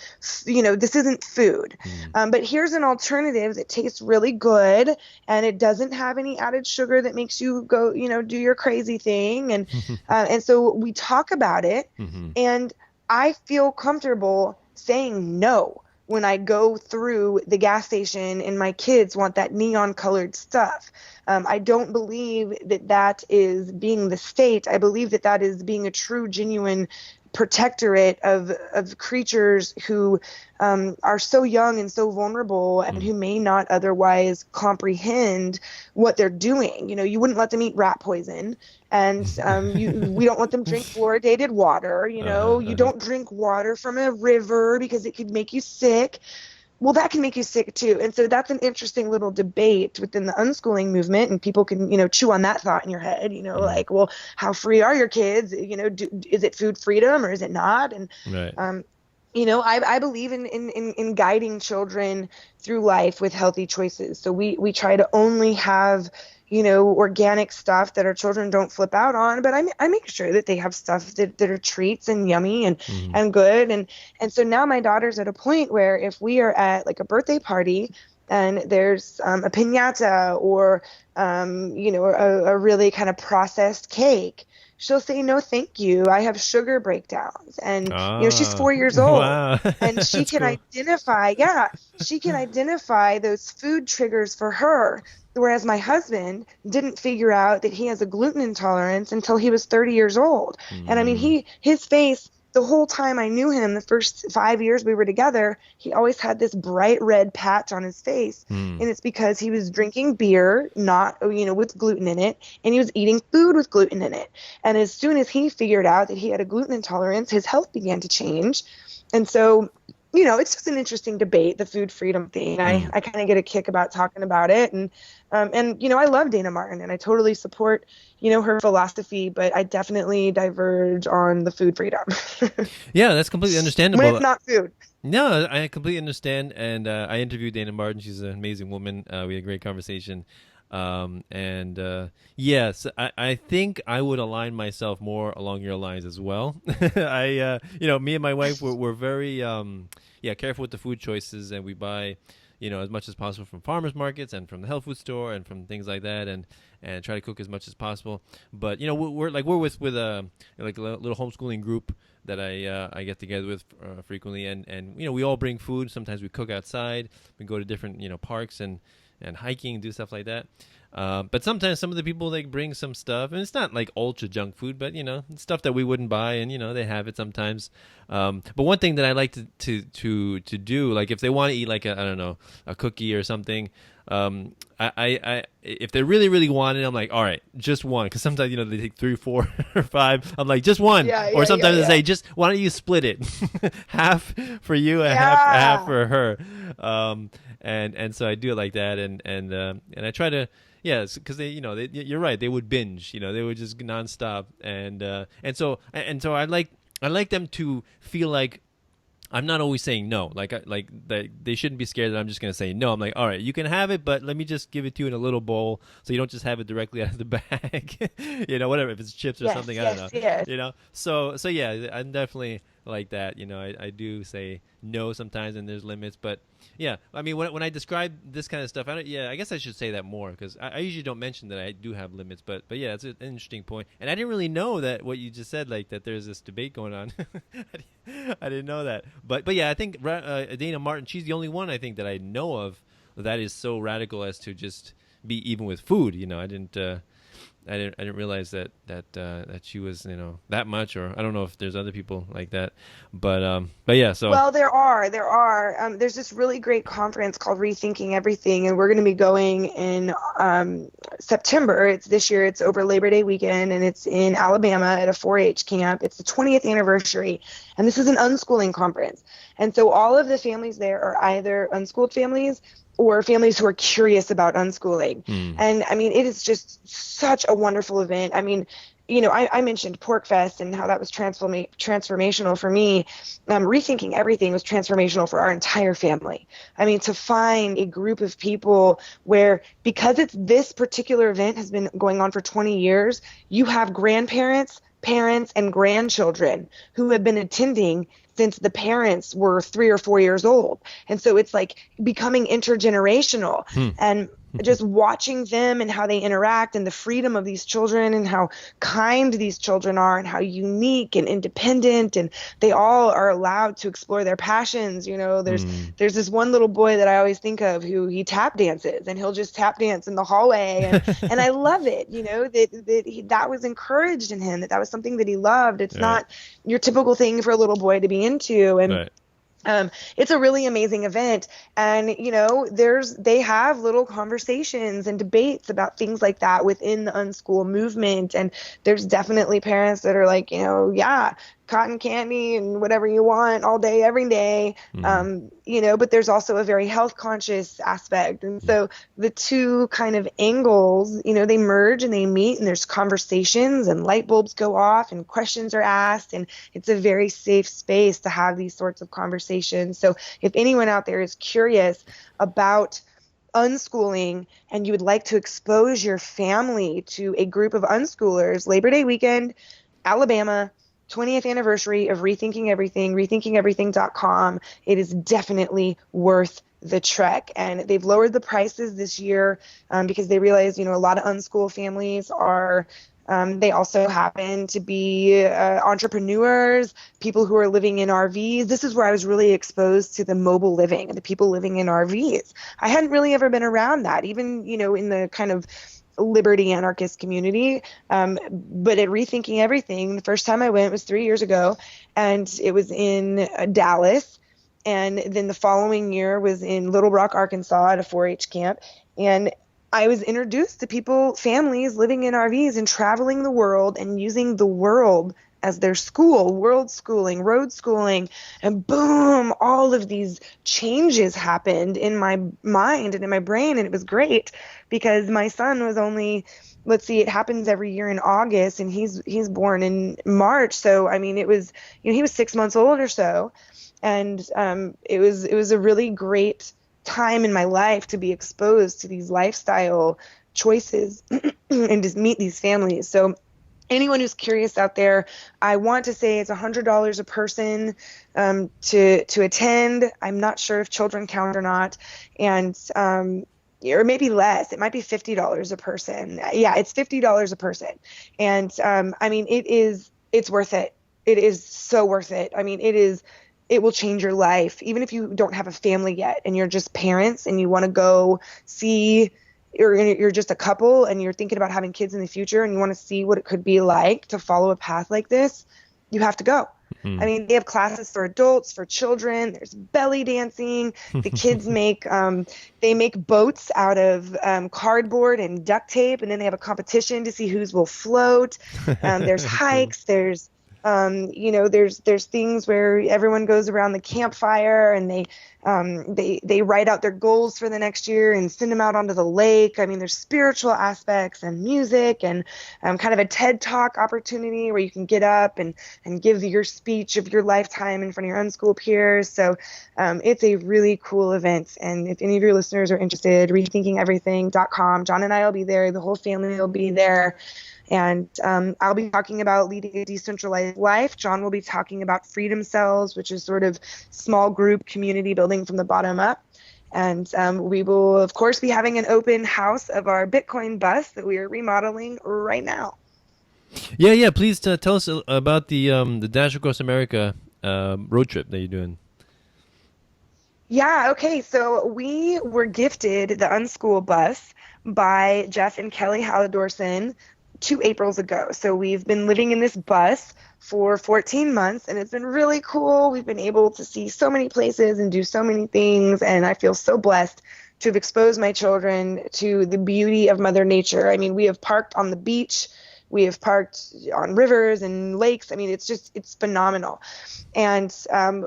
[SPEAKER 3] This isn't food. But here's an alternative that tastes really good, and it doesn't have any added sugar that makes you go, do your crazy thing. And so we talk about it, and I feel comfortable saying no when I go through the gas station and my kids want that neon colored stuff. I don't believe that is being the state. I believe that is being a true, genuine protectorate of creatures who are so young and so vulnerable, and who may not otherwise comprehend what they're doing. You wouldn't let them eat rat poison, and we don't let them drink fluoridated water. You don't drink water from a river because it could make you sick. Well, that can make you sick too. And so that's an interesting little debate within the unschooling movement, and people can, chew on that thought in your head, like, well, how free are your kids? Is it food freedom or is it not? And, I believe in guiding children through life with healthy choices. So we try to only have, organic stuff that our children don't flip out on, but I make sure that they have stuff that are treats and yummy and good. And so now my daughter's at a point where if we are at like a birthday party and there's a piñata or, a really kind of processed cake, she'll say, no, thank you. I have sugar breakdowns. And, she's
[SPEAKER 2] Ah,
[SPEAKER 3] 4 years old.
[SPEAKER 2] wow.
[SPEAKER 3] And she
[SPEAKER 2] That's
[SPEAKER 3] can
[SPEAKER 2] cool.
[SPEAKER 3] identify, she can identify those food triggers for her. Whereas my husband didn't figure out that he has a gluten intolerance until he was 30 years old. And I
[SPEAKER 2] Mm,
[SPEAKER 3] mean, his face, the whole time I knew him, the first 5 years we were together, he always had this bright red patch on his face.
[SPEAKER 2] mm.
[SPEAKER 3] And it's because he was drinking beer, not, with gluten in it, and he was eating food with gluten in it. And as soon as he figured out that he had a gluten intolerance, his health began to change. And so, it's just an interesting debate, the food freedom thing.
[SPEAKER 2] Mm.
[SPEAKER 3] I kind of get a kick about talking about it. And I love Dayna Martin, and I totally support, her philosophy, but I definitely diverge on the food freedom.
[SPEAKER 2] Yeah, that's completely
[SPEAKER 3] When
[SPEAKER 2] understandable.
[SPEAKER 3] it's not food.
[SPEAKER 2] No, I completely understand. And I interviewed Dayna Martin. She's an amazing woman. We had a great conversation. Yes, I think I would align myself more along your lines as well. Me and my wife, we're very, careful with the food choices, and we buy, as much as possible from farmers markets and from the health food store and from things like that, and try to cook as much as possible. But we're with a like a little homeschooling group that I get together with frequently, and we all bring food. Sometimes we cook outside. We go to different parks and hiking, do stuff like that. But sometimes some of the people, they bring some stuff, and it's not like ultra junk food, but stuff that we wouldn't buy, and they have it sometimes. But one thing that I like to do, like if they want to eat like a cookie or something, I if they really really want it, I'm like, all right, just one, because sometimes they take 3, 4, or 5. I'm like, just one, or sometimes they say, just why don't you split it, half for you and half for her. And so I do it like that, and I try to, because you're right, they would binge, they would just nonstop, and so I like them to feel like I'm not always saying no. Like they shouldn't be scared that I'm just going to say no. I'm like, all right, you can have it, but let me just give it to you in a little bowl, so you don't just have it directly out of the bag. Whatever, if it's chips or something, I don't know.
[SPEAKER 3] Yes.
[SPEAKER 2] So yeah, I'm definitely like that. I do say no sometimes, and there's limits, but yeah, I mean, when I describe this kind of stuff, I guess I should say that more, because I usually don't mention that I do have limits, but yeah, it's an interesting point, and I didn't really know that what you just said, like that there's this debate going on. I didn't know that, but yeah, I think Dayna Martin, she's the only one I think that I know of that is so radical as to just be even with food. I didn't realize that she was that much, or I don't know if there's other people like that, but yeah. So
[SPEAKER 3] Well, there are. There's this really great conference called Rethinking Everything, and we're going to be going in September. It's this year. It's over Labor Day weekend, and it's in Alabama at a 4-H camp. It's the 20th anniversary, and this is an unschooling conference. And so all of the families there are either unschooled families or families who are curious about unschooling. And I mean, it is just such a wonderful event. I mean, I mentioned Pork Fest and how that was transformational for me. Rethinking Everything was transformational for our entire family. I mean, to find a group of people where, because this particular event has been going on for 20 years, you have grandparents, parents, and grandchildren who have been attending since the parents were 3 or 4 years old. And so it's like becoming intergenerational. And just watching them and how they interact, and the freedom of these children, and how kind these children are, and how unique and independent, and they all are allowed to explore their passions. There's this one little boy that I always think of who he tap dances, and he'll just tap dance in the hallway, and I love it, that was encouraged in him, that was something that he loved. It's not your typical thing for a little boy to be into. And it's a really amazing event, and they have little conversations and debates about things like that within the unschool movement, and there's definitely parents that are like, cotton candy and whatever you want all day every day. But there's also a very health conscious aspect, and so the two kind of angles, they merge and they meet, and there's conversations, and light bulbs go off, and questions are asked, and it's a very safe space to have these sorts of conversations. So if anyone out there is curious about unschooling and you would like to expose your family to a group of unschoolers, Labor Day weekend, Alabama, 20th anniversary of Rethinking Everything, rethinkingeverything.com. It is definitely worth the trek. And they've lowered the prices this year because they realize, a lot of unschooled families are They also happen to be entrepreneurs, people who are living in RVs. This is where I was really exposed to the mobile living and the people living in RVs. I hadn't really ever been around that, even, in the kind of liberty anarchist community. But at Rethinking Everything, the first time I went was 3 years ago, and it was in Dallas. And then the following year was in Little Rock, Arkansas at a 4-H camp. And I was introduced to families living in RVs and traveling the world and using the world as their school, world schooling, road schooling, and boom, all of these changes happened in my mind and in my brain. And it was great because my son was only, let's see, it happens every year in August, and he's born in March. So, I mean, it was, he was 6 months old or so. And it was a really great time in my life to be exposed to these lifestyle choices and just meet these families. So anyone who's curious out there, I want to say it's $100 a person to attend. I'm not sure if children count or not, and or maybe less. It might be $50 a person. Yeah, it's $50 a person, and I mean, it's worth it. It is so worth it. I mean, it will change your life, even if you don't have a family yet and you're just parents and you want to go see, or you're just a couple and you're thinking about having kids in the future and you want to see what it could be like to follow a path like this, you have to go. I mean, they have classes for adults, for children. There's belly dancing. The kids make boats out of cardboard and duct tape, and then they have a competition to see whose will float. There's hikes. There's there's things where everyone goes around the campfire and they write out their goals for the next year and send them out onto the lake. I mean, there's spiritual aspects and music and kind of a TED Talk opportunity where you can get up and give your speech of your lifetime in front of your unschool peers. So it's a really cool event. And if any of your listeners are interested, rethinkingeverything.com. John and I will be there. The whole family will be there. And I'll be talking about leading a decentralized life. John will be talking about freedom cells, which is sort of small group community building from the bottom up. And we will, of course, be having an open house of our Bitcoin bus that we are remodeling right now.
[SPEAKER 2] Yeah. Please tell us about the Dash Across America road trip that you're doing.
[SPEAKER 3] Yeah, okay. So we were gifted the Unschool bus by Jeff and Kelly Halladorson 2 Aprils ago. So we've been living in this bus for 14 months, and it's been really cool. We've been able to see so many places and do so many things, and I feel so blessed to have exposed my children to the beauty of Mother Nature. I mean, we have parked on the beach. We have parked on rivers and lakes. I mean, it's phenomenal. And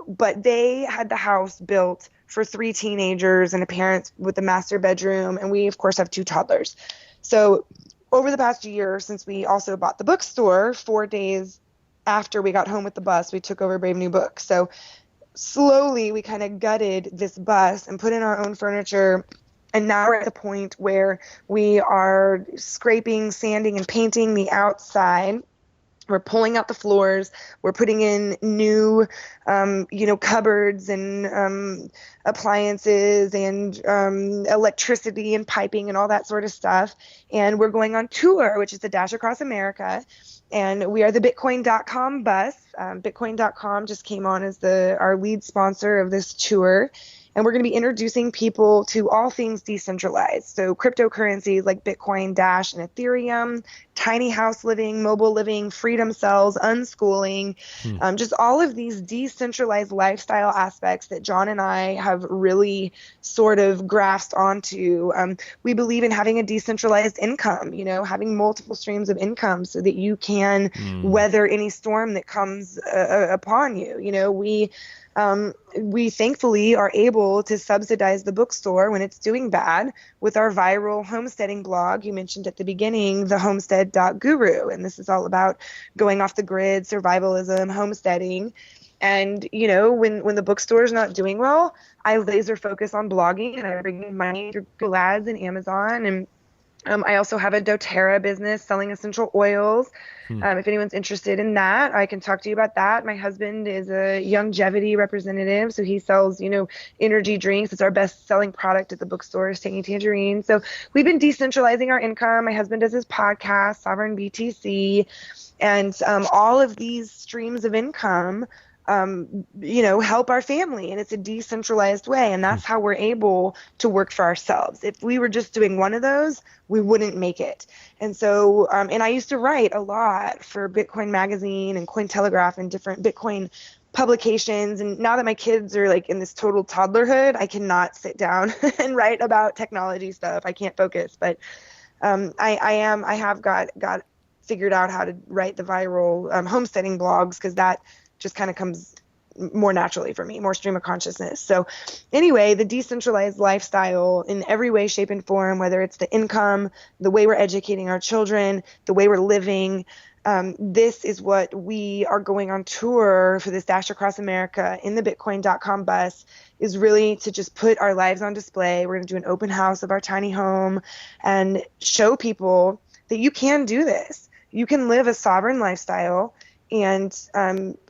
[SPEAKER 3] but they had the house built for 3 teenagers and a parent with a master bedroom, and we, of course, have 2 toddlers. So over the past year, since we also bought the bookstore, 4 days after we got home with the bus, we took over Brave New Books. So slowly we kind of gutted this bus and put in our own furniture. And now we're at the point where we are scraping, sanding, and painting the outside. We're pulling out the floors. We're putting in new, cupboards and appliances and electricity and piping and all that sort of stuff. And we're going on tour, which is the Dash Across America. And we are the Bitcoin.com bus. Bitcoin.com just came on as our lead sponsor of this tour. And we're going to be introducing people to all things decentralized. So cryptocurrencies like Bitcoin, Dash, and Ethereum, tiny house living, mobile living, freedom cells, unschooling, just all of these decentralized lifestyle aspects that John and I have really sort of grasped onto. We believe in having a decentralized income, having multiple streams of income so that you can weather any storm that comes upon you. We thankfully are able to subsidize the bookstore when it's doing bad with our viral homesteading blog. You mentioned at the beginning, the homestead.guru, and this is all about going off the grid, survivalism, homesteading. And, when the bookstore is not doing well, I laser focus on blogging and I bring in money through Google Ads and Amazon. And I also have a doTERRA business selling essential oils.
[SPEAKER 2] Hmm.
[SPEAKER 3] If anyone's interested in that, I can talk to you about that. My husband is a longevity representative, so he sells, energy drinks. It's our best selling product at the bookstore, Tangy Tangerine. So we've been decentralizing our income. My husband does his podcast, Sovereign BTC, and all of these streams of income help our family, and it's a decentralized way, and that's how we're able to work for ourselves. If we were just doing one of those, we wouldn't make it. And so, and I used to write a lot for Bitcoin Magazine and Cointelegraph and different Bitcoin publications. And now that my kids are like in this total toddlerhood, I cannot sit down and write about technology stuff. I can't focus, but I have got figured out how to write the viral homesteading blogs, because that just kind of comes more naturally for me, more stream of consciousness. So anyway, the decentralized lifestyle in every way, shape, and form, whether it's the income, the way we're educating our children, the way we're living, this is what we are going on tour for this Dash Across America in the Bitcoin.com bus, is really to just put our lives on display. We're going to do an open house of our tiny home and show people that you can do this. You can live a sovereign lifestyle, and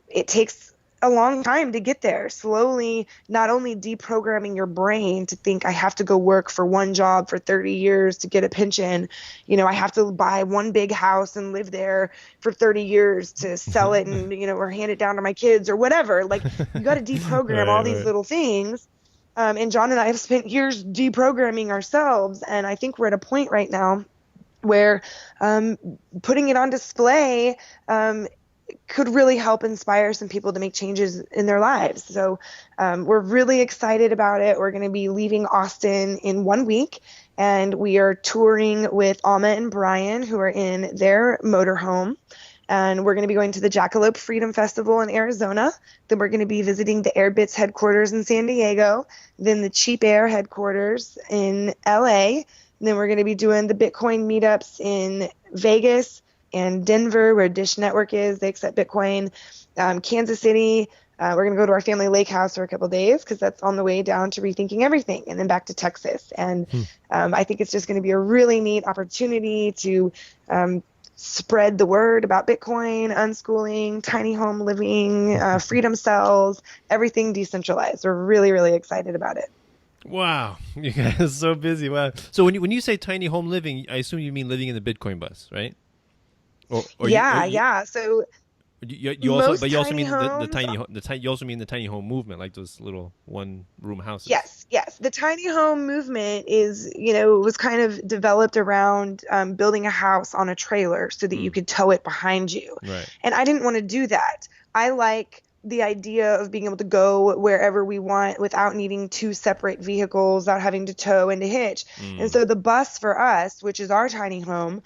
[SPEAKER 3] it takes a long time to get there. Slowly, not only deprogramming your brain to think I have to go work for one job for 30 years to get a pension, I have to buy one big house and live there for 30 years to sell it and, or hand it down to my kids or whatever. Like, you got to deprogram all these little things. And John and I have spent years deprogramming ourselves. And I think we're at a point right now where putting it on display could really help inspire some people to make changes in their lives. So we're really excited about it. We're going to be leaving Austin in 1 week, and we are touring with Alma and Brian, who are in their motorhome. And we're going to be going to the Jackalope Freedom Festival in Arizona. Then we're going to be visiting the Airbitz headquarters in San Diego, then the Cheap Air headquarters in LA. And then we're going to be doing the Bitcoin meetups in Vegas and Denver, where Dish Network is. They accept Bitcoin. Kansas City. We're going to go to our family lake house for a couple of days, because that's on the way down to Rethinking Everything, and then back to Texas. And I think it's just going to be a really neat opportunity to spread the word about Bitcoin, unschooling, tiny home living, freedom cells, everything decentralized. We're really, really excited about it.
[SPEAKER 2] Wow, you guys are so busy. Wow. So when you say tiny home living, I assume you mean living in the Bitcoin bus, right? Or
[SPEAKER 3] yeah. So
[SPEAKER 2] you also
[SPEAKER 3] you
[SPEAKER 2] mean you also mean the tiny home movement, like those little one room houses.
[SPEAKER 3] Yes. The tiny home movement is, it was kind of developed around building a house on a trailer so that you could tow it behind you.
[SPEAKER 2] Right.
[SPEAKER 3] And I didn't want to do that. I like the idea of being able to go wherever we want without needing two separate vehicles, without having to tow and to hitch. And so the bus for us, which is our tiny home,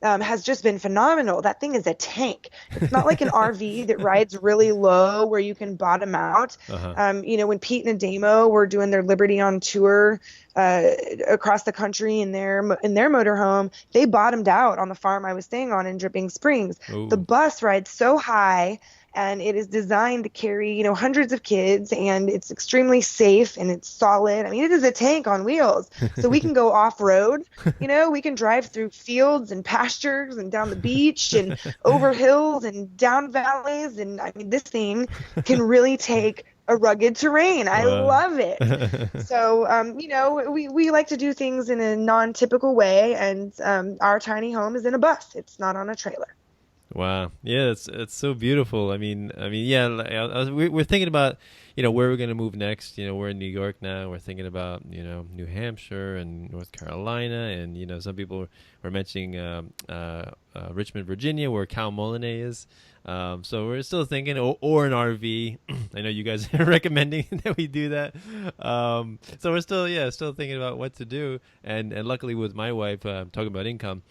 [SPEAKER 3] has just been phenomenal. That thing is a tank. It's not like an RV that rides really low where you can bottom out. When Pete and Adamo were doing their Liberty on tour across the country in their motorhome, they bottomed out on the farm I was staying on in Dripping Springs.
[SPEAKER 2] Ooh. The
[SPEAKER 3] bus rides so high, and it is designed to carry, hundreds of kids, and it's extremely safe, and it's solid. I mean, it is a tank on wheels. So we can go off-road, we can drive through fields and pastures and down the beach and over hills and down valleys. And I mean, this thing can really take a rugged terrain. I love it. So, we like to do things in a non-typical way, and our tiny home is in a bus. It's not on a trailer.
[SPEAKER 2] Wow. Yeah, it's so beautiful. I mean, yeah. We're thinking about, where we're gonna move next. We're in New York now. We're thinking about, New Hampshire and North Carolina, and some people were mentioning Richmond, Virginia, where Cal Molinay is. So we're still thinking, or an RV. I know you guys are recommending that we do that. So we're still thinking about what to do. And luckily with my wife, talking about income.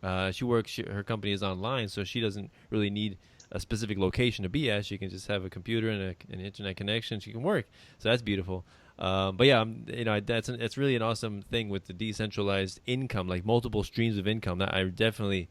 [SPEAKER 2] Her company is online, so she doesn't really need a specific location to be at. She can just have a computer and an internet connection. She can work. So that's beautiful. But yeah, it's really an awesome thing with the decentralized income, like multiple streams of income. That I definitely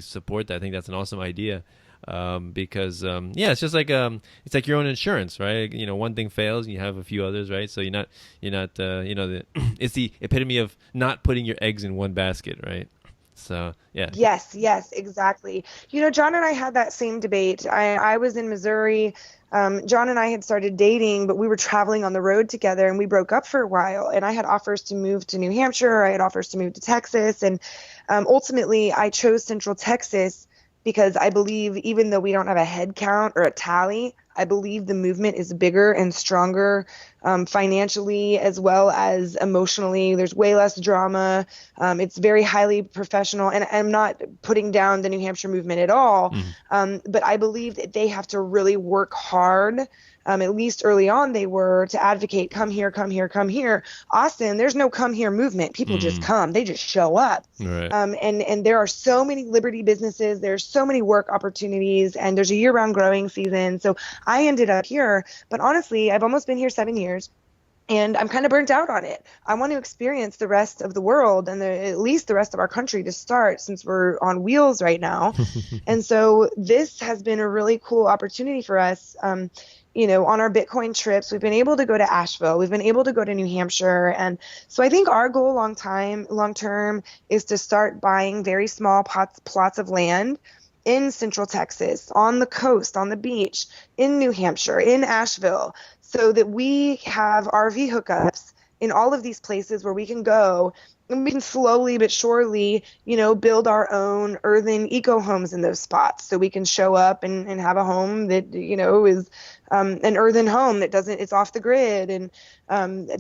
[SPEAKER 2] support that. I think that's an awesome idea. because it's just like it's like your own insurance, right? One thing fails and you have a few others, right? So you're not it's the epitome of not putting your eggs in one basket, right? So yeah.
[SPEAKER 3] Yes, exactly. John and I had that same debate. I was in Missouri. John and I had started dating, but we were traveling on the road together, and we broke up for a while. And I had offers to move to New Hampshire. I had offers to move to Texas. And ultimately, I chose Central Texas because I believe, even though we don't have a head count or a tally, I believe the movement is bigger and stronger financially as well as emotionally. There's way less drama. It's very highly professional. And I'm not putting down the New Hampshire movement at all, but I believe that they have to really work hard. At least early on, they were to advocate, come here, come here, come here. Austin, there's no come here movement. People just come. They just show up.
[SPEAKER 2] Right.
[SPEAKER 3] And there are so many Liberty businesses. There's so many work opportunities, and there's a year-round growing season. So I ended up here. But honestly, I've almost been here 7 years. And I'm kind of burnt out on it. I want to experience the rest of the world and at least the rest of our country to start, since we're on wheels right now. And so this has been a really cool opportunity for us. On our Bitcoin trips, we've been able to go to Asheville. We've been able to go to New Hampshire. And so I think our goal long term is to start buying very small plots of land in Central Texas, on the coast, on the beach, in New Hampshire, in Asheville, so that we have RV hookups in all of these places where we can go and we can slowly but surely, build our own earthen eco homes in those spots. So we can show up and have a home that, is an earthen home that it's off the grid, and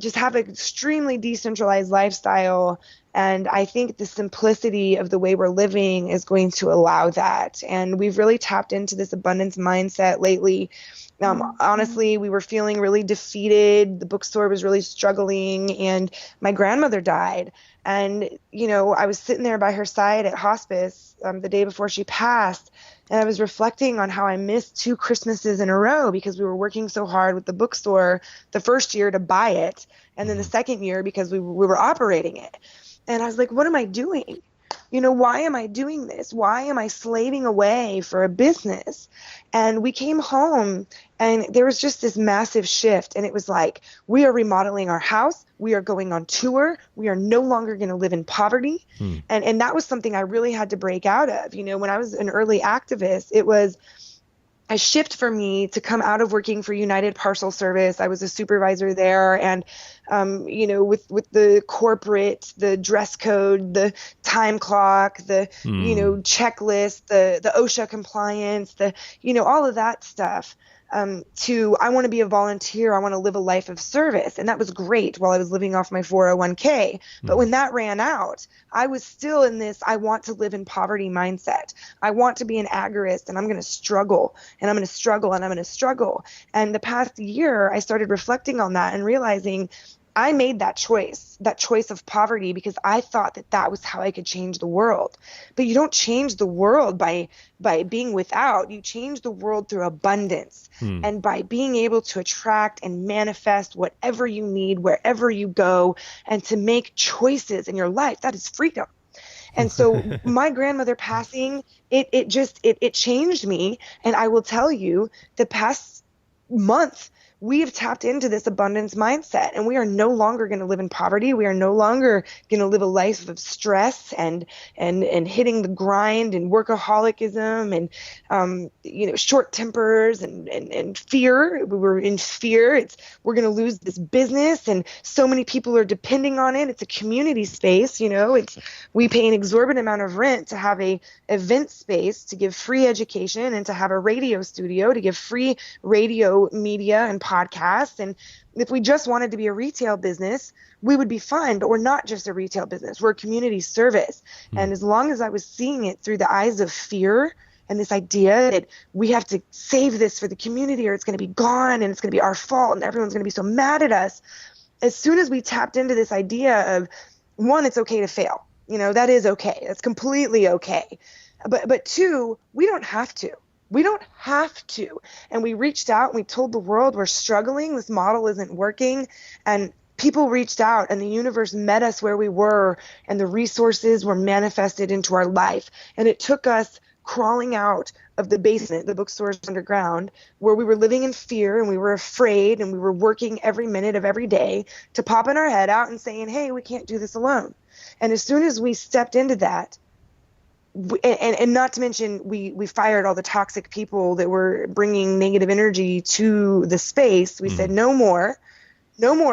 [SPEAKER 3] just have an extremely decentralized lifestyle. And I think the simplicity of the way we're living is going to allow that. And we've really tapped into this abundance mindset lately. Honestly, we were feeling really defeated. The bookstore was really struggling, and my grandmother died. And, I was sitting there by her side at hospice the day before she passed, and I was reflecting on how I missed 2 Christmases in a row because we were working so hard with the bookstore the first year to buy it, and then the second year because we were operating it. And I was like, what am I doing? Why am I doing this? Why am I slaving away for a business? And we came home, and there was just this massive shift. And it was like, we are remodeling our house. We are going on tour. We are no longer going to live in poverty. And that was something I really had to break out of. When I was an early activist, it was a shift for me to come out of working for United Parcel Service. I was a supervisor there, and with the corporate, the dress code, the time clock, the checklist, the OSHA compliance, all of that stuff. To I want to be a volunteer. I want to live a life of service. And that was great while I was living off my 401k. But when that ran out, I was still in this I want to live in poverty mindset. I want to be an agorist, and I'm going to struggle, and I'm going to struggle, and I'm going to struggle. And the past year, I started reflecting on that and realizing I made that choice of poverty, because I thought that was how I could change the world. But you don't change the world by being without. You change the world through abundance, and by being able to attract and manifest whatever you need, wherever you go, and to make choices in your life. That is freedom. And so my grandmother passing, it changed me. And I will tell you, the past month, we have tapped into this abundance mindset, and we are no longer going to live in poverty. We are no longer going to live a life of stress and hitting the grind and workaholicism and short tempers and fear. We were in fear. We're going to lose this business, and so many people are depending on it. It's a community space. We pay an exorbitant amount of rent to have a event space to give free education, and to have a radio studio to give free radio media and podcasts. And if we just wanted to be a retail business, we would be fine, but we're not just a retail business. We're a community service. And as long as I was seeing it through the eyes of fear and this idea that we have to save this for the community or it's going to be gone and it's going to be our fault and everyone's going to be so mad at us, as soon as we tapped into this idea of, one, it's okay to fail. That is okay. That's completely okay. But 2, we don't have to. We don't have to. And we reached out and we told the world we're struggling. This model isn't working. And people reached out, and the universe met us where we were, and the resources were manifested into our life. And it took us crawling out of the basement, the bookstores underground, where we were living in fear and we were afraid and we were working every minute of every day, to popping our head out and saying, hey, we can't do this alone. And as soon as we stepped into that, and not to mention we fired all the toxic people that were bringing negative energy to the space. We said, no more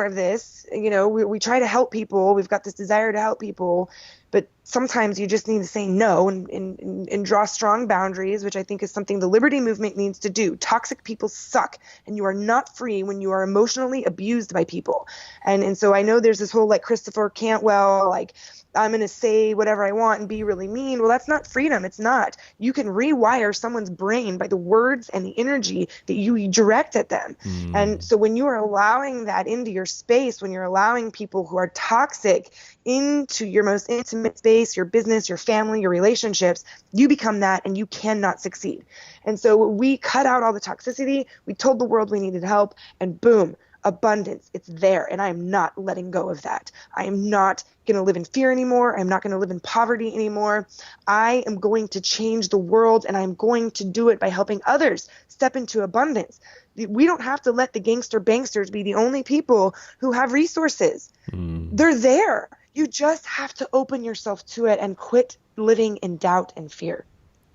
[SPEAKER 3] of this. You know, we try to help people. We've got this desire to help people, but sometimes you just need to say no and draw strong boundaries, which I think is something the liberty movement needs to do. Toxic people suck, and you are not free when you are emotionally abused by people. And so I know there's this whole like Christopher Cantwell, like, I'm going to say whatever I want and be really mean. Well, that's not freedom. It's not. You can rewire someone's brain by the words and the energy that you direct at them. And so when you are allowing that into your space, when you're allowing people who are toxic into your most intimate space, your business, your family, your relationships, you become that and you cannot succeed. And so we cut out all the toxicity. We told the world we needed help, and boom, abundance. It's there. And I am not letting go of that. I am not going to live in fear anymore. I'm not going to live in poverty anymore. I am going to change the world, and I'm going to do it by helping others step into abundance. We don't have to let the gangster banksters be the only people who have resources. They're there. You just have to open yourself to it and quit living in doubt and fear.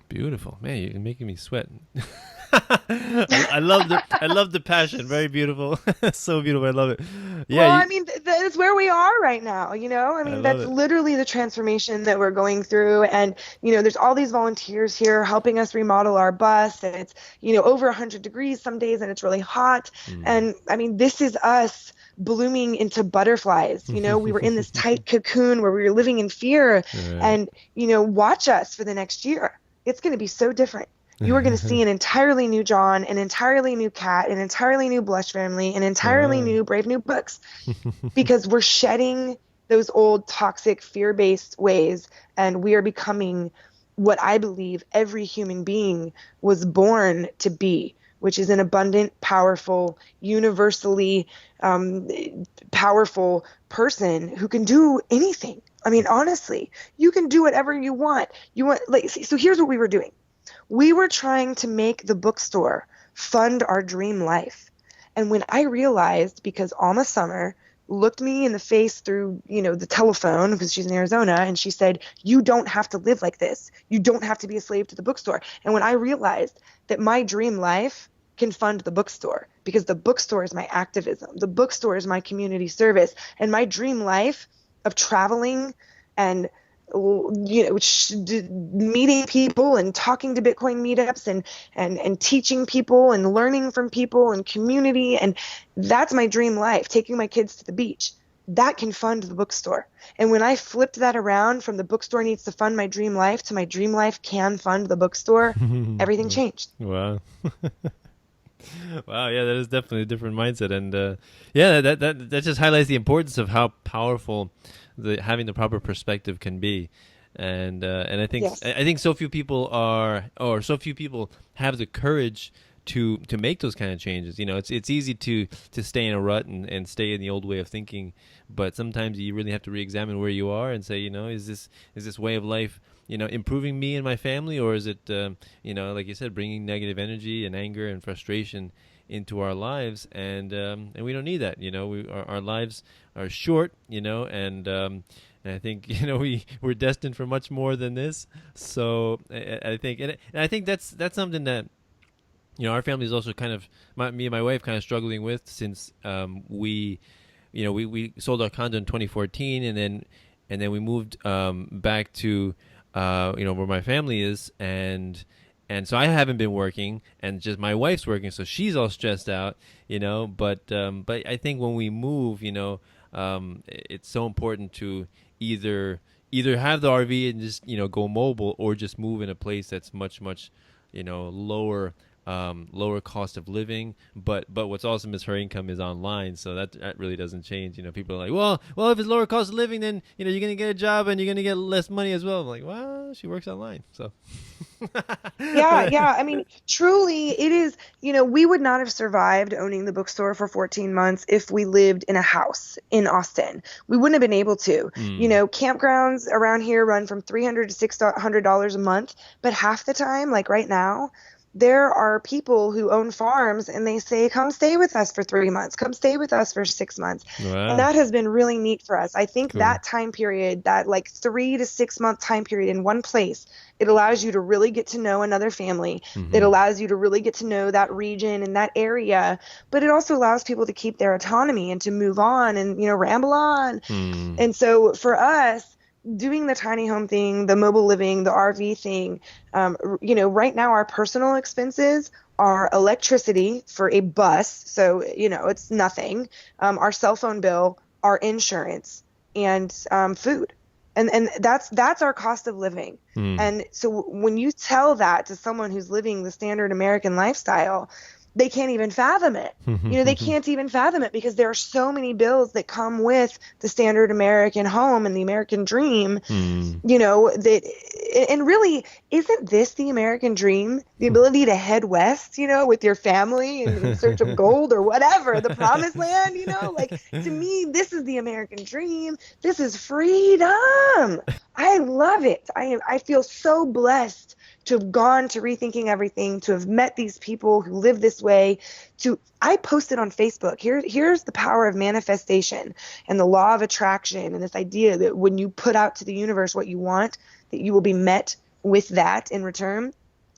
[SPEAKER 2] Beautiful. Man, you're making me sweat. I love the passion. Very beautiful. So beautiful. I love it. Yeah.
[SPEAKER 3] Well, I mean, that's where we are right now, you know? I mean, that's literally the transformation that we're going through. And, you know, there's all these volunteers here helping us remodel our bus. And it's, you know, over 100 degrees some days, and it's really hot. And, I mean, this is us blooming into butterflies. You know, we were in this tight cocoon where we were living in fear. And, you know, watch us for the next year. It's going to be so different. You are going to see an entirely new John, an entirely new Cat, an entirely new Blush family, an entirely new Brave New Books, because we're shedding those old toxic fear-based ways, and we are becoming what I believe every human being was born to be, which is an abundant, powerful, universally powerful person who can do anything. I mean, honestly, you can do whatever you want. So here's what we were doing. We were trying to make the bookstore fund our dream life. And when I realized, because Alma Summer looked me in the face through, you know, the telephone, because she's in Arizona, and she said, you don't have to live like this. You don't have to be a slave to the bookstore. And when I realized that my dream life can fund the bookstore, because the bookstore is my activism, the bookstore is my community service, and my dream life of traveling and, you know, meeting people and talking to Bitcoin meetups and teaching people and learning from people and community. And that's my dream life, taking my kids to the beach. That can fund the bookstore. And when I flipped that around from the bookstore needs to fund my dream life to my dream life can fund the bookstore, everything changed.
[SPEAKER 2] Wow. Wow, yeah, that is definitely a different mindset. And yeah, that just highlights the importance of how powerful having the proper perspective can be. And I think I think so few people so few people have the courage to make those kind of changes. You know, it's easy to stay in a rut and stay in the old way of thinking, but sometimes you really have to re-examine where you are and say, you know, is this way of life, you know, improving me and my family, or is it you know, like you said, bringing negative energy and anger and frustration into our lives? And we don't need that. You know, our lives are short, you know, and I think, you know, we're destined for much more than this. So I think, and I think that's something that, you know, our family is also kind of, me and my wife kind of struggling with, since we sold our condo in 2014, and then we moved back to you know, where my family is, and so I haven't been working, and just my wife's working, so she's all stressed out, you know. But I think when we move, you know, it's so important to either have the RV and just, you know, go mobile, or just move in a place that's much, you know, lower lower cost of living. But what's awesome is her income is online, so that really doesn't change. People are like, well, if it's lower cost of living, then you're gonna get a job and you're gonna get less money as well. I'm like, well, she works online, so.
[SPEAKER 3] Yeah. I mean, truly, it is, we would not have survived owning the bookstore for 14 months if we lived in a house in Austin. We wouldn't have been able to. Campgrounds around here run from $300 to $600 a month, but half the time, like right now, there are people who own farms and they say, come stay with us for 3 months, come stay with us for 6 months.
[SPEAKER 2] Wow.
[SPEAKER 3] And that has been really neat for us. I think
[SPEAKER 2] Cool.
[SPEAKER 3] that time period, that like 3 to 6 month time period in one place, it allows you to really get to know another family.
[SPEAKER 2] Mm-hmm.
[SPEAKER 3] It allows you to really get to know that region and that area, but it also allows people to keep their autonomy and to move on and, ramble on. And so for us, doing the tiny home thing, the mobile living, the RV thing, right now our personal expenses are electricity for a bus. So, it's nothing. Our cell phone bill, our insurance, and food. And that's our cost of living. And so when you tell that to someone who's living the standard American lifestyle, they can't even fathom it. They can't even fathom it because there are so many bills that come with the standard American home and the American dream, and really, isn't this the American dream? The ability to head west, with your family and in search of gold or whatever, the promised land, to me, this is the American dream. This is freedom. I love it. I feel so blessed to have gone to Rethinking Everything, to have met these people who live this way. I posted on Facebook, here's the power of manifestation and the law of attraction and this idea that when you put out to the universe what you want, that you will be met with that in return.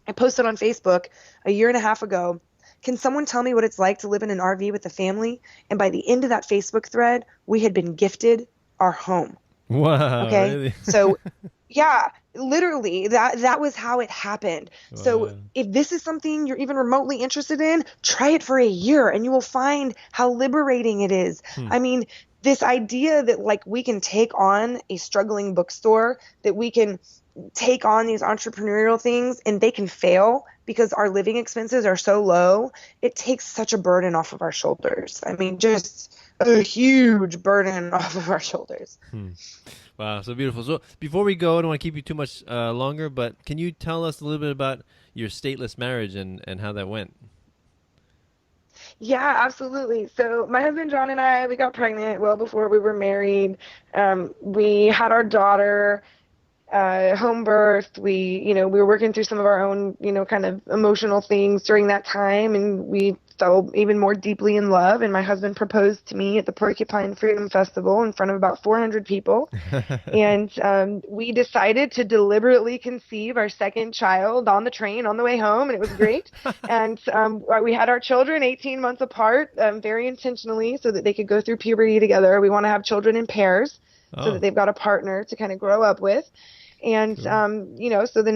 [SPEAKER 3] I posted on Facebook a year and a half ago, can someone tell me what it's like to live in an RV with a family? And by the end of that Facebook thread, we had been gifted our home.
[SPEAKER 2] Wow.
[SPEAKER 3] Okay.
[SPEAKER 2] Really?
[SPEAKER 3] So yeah, literally that was how it happened.
[SPEAKER 2] Wow.
[SPEAKER 3] So if this is something you're even remotely interested in, try it for a year and you will find how liberating it is. I mean, this idea that like we can take on a struggling bookstore, that we can take on these entrepreneurial things and they can fail because our living expenses are so low, it takes such a burden off of our shoulders. I mean, just a huge burden off of our shoulders.
[SPEAKER 2] Wow, so beautiful. So before we go, I don't want to keep you too much longer, but can you tell us a little bit about your stateless marriage and how that went?
[SPEAKER 3] Yeah, absolutely. So my husband John and I, we got pregnant well before we were married. We had our daughter, home birth. We were working through some of our own, kind of emotional things during that time, and we fell even more deeply in love. And my husband proposed to me at the Porcupine Freedom Festival in front of about 400 people. And we decided to deliberately conceive our second child on the train on the way home, and it was great. And we had our children 18 months apart, very intentionally, so that they could go through puberty together. We want to have children in pairs so that they've got a partner to kind of grow up with. And, so the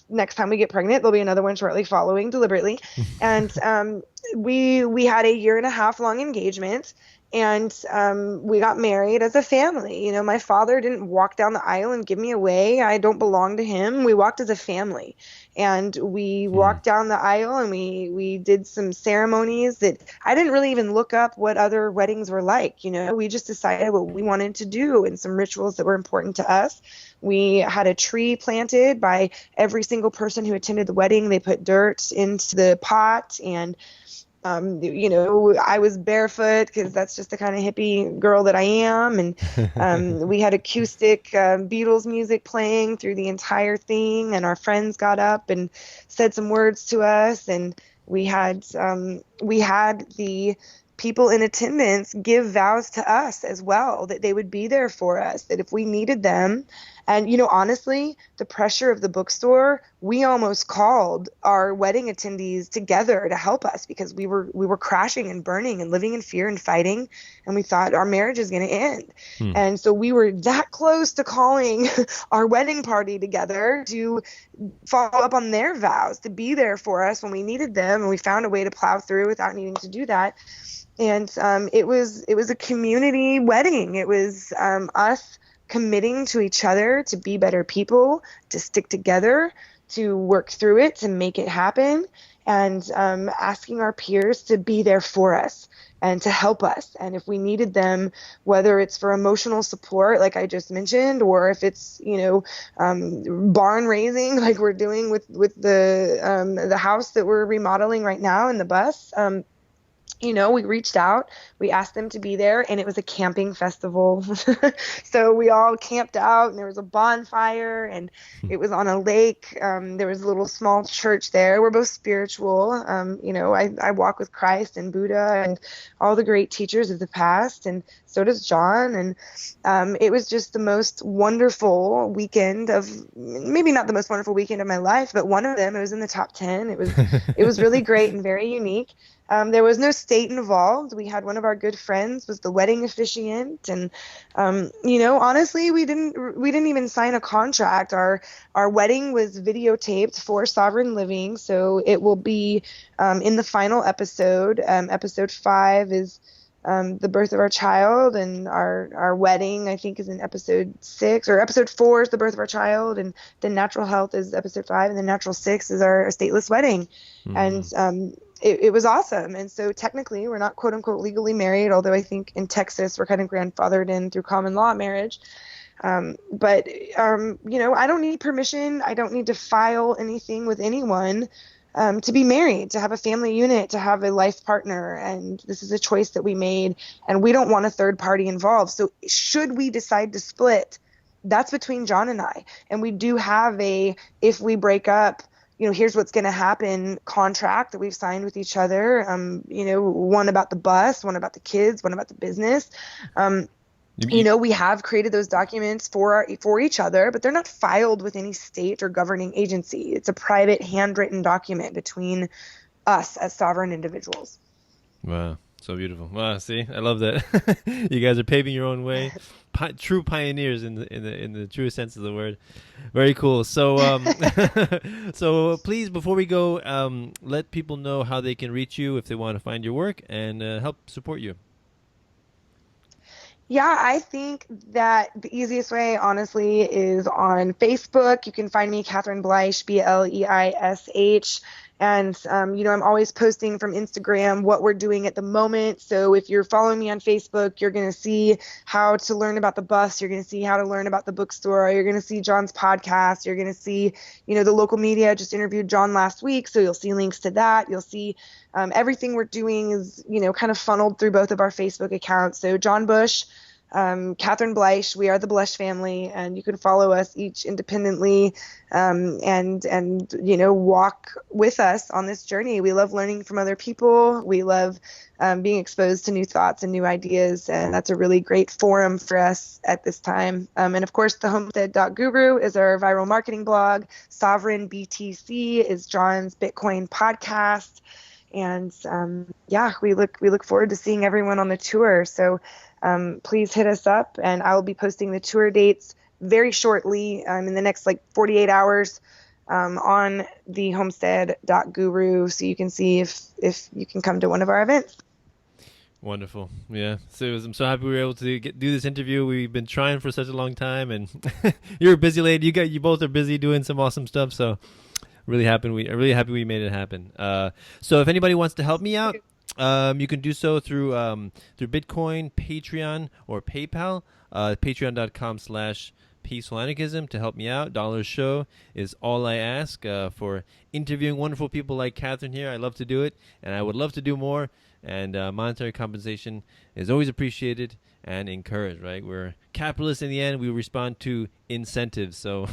[SPEAKER 3] next time we get pregnant, there'll be another one shortly following, deliberately. And we had a 1.5 year long engagement, and we got married as a family. My father didn't walk down the aisle and give me away. I don't belong to him. We walked as a family, and we walked down the aisle, and we did some ceremonies that I didn't really even look up what other weddings were like. We just decided what we wanted to do and some rituals that were important to us. We had a tree planted by every single person who attended the wedding. They put dirt into the pot, and I was barefoot because that's just the kind of hippie girl that I am. And we had acoustic Beatles music playing through the entire thing. And our friends got up and said some words to us. And we had the people in attendance give vows to us as well, that they would be there for us, that if we needed them. And, honestly, the pressure of the bookstore, we almost called our wedding attendees together to help us because we were crashing and burning and living in fear and fighting. And we thought our marriage is going to end. And so we were that close to calling our wedding party together to follow up on their vows, to be there for us when we needed them. And we found a way to plow through without needing to do that. And it was a community wedding. It was us committing to each other to be better people, to stick together, to work through it, to make it happen, and asking our peers to be there for us and to help us. And if we needed them, whether it's for emotional support, like I just mentioned, or if it's, barn raising, like we're doing with the house that we're remodeling right now in the bus, we reached out, we asked them to be there, and it was a camping festival. So we all camped out, and there was a bonfire, and it was on a lake. There was a little small church there. We're both spiritual. I walk with Christ and Buddha and all the great teachers of the past, and so does John. And it was just the most wonderful weekend maybe not the most wonderful weekend of my life, but one of them. It was in the top 10. It was really great and very unique. There was no state involved. We had one of our good friends was the wedding officiant, and honestly, we didn't even sign a contract. Our wedding was videotaped for Sovereign Living, so it will be in the final episode. Episode 5 is the birth of our child, and our wedding, I think, is in episode 6, or episode 4 is the birth of our child, and then natural health is episode 5, and then natural 6 is our stateless wedding. Mm-hmm. And it was awesome. And so technically we're not quote unquote legally married, although I think in Texas we're kind of grandfathered in through common law marriage. But I don't need permission. I don't need to file anything with anyone to be married, to have a family unit, to have a life partner. And this is a choice that we made, and we don't want a third party involved. So should we decide to split, that's between John and I. And we do have if we break up, here's what's going to happen contract that we've signed with each other. One about the bus, one about the kids, one about the business. We have created those documents for each other, but they're not filed with any state or governing agency. It's a private handwritten document between us as sovereign individuals.
[SPEAKER 2] Wow. So beautiful. Wow. See, I love that. You guys are paving your own way. True pioneers in the truest sense of the word. Very cool. So, so please, before we go, let people know how they can reach you if they want to find your work and help support you.
[SPEAKER 3] Yeah, I think that the easiest way, honestly, is on Facebook. You can find me, Catherine Bleish, Bleish. And, I'm always posting from Instagram what we're doing at the moment. So if you're following me on Facebook, you're going to see how to learn about the bus. You're going to see how to learn about the bookstore. You're going to see John's podcast. You're going to see, the local media just interviewed John last week. So you'll see links to that. You'll see everything we're doing is, kind of funneled through both of our Facebook accounts. So John Bush, Catherine Bleish, we are the Bleish family, and you can follow us each independently, and walk with us on this journey. We love learning from other people. We love being exposed to new thoughts and new ideas, and that's a really great forum for us at this time. And of course, the homestead.guru is our viral marketing blog. Sovereign BTC is John's Bitcoin podcast. And we look forward to seeing everyone on the tour. So please hit us up, and I will be posting the tour dates very shortly, in the next 48 hours, on the homestead.guru, so you can see if you can come to one of our events.
[SPEAKER 2] Wonderful. Yeah. So I'm so happy we were able to do this interview. We've been trying for such a long time, and you're a busy lady. You both are busy doing some awesome stuff. So really happy we made it happen. So if anybody wants to help me out, you can do so through Bitcoin, Patreon, or PayPal. Patreon.com/Peaceful Anarchism to help me out. $1 show is all I ask for interviewing wonderful people like Catherine here. I love to do it, and I would love to do more. And monetary compensation is always appreciated and encouraged, right? We're capitalists in the end. We respond to incentives. So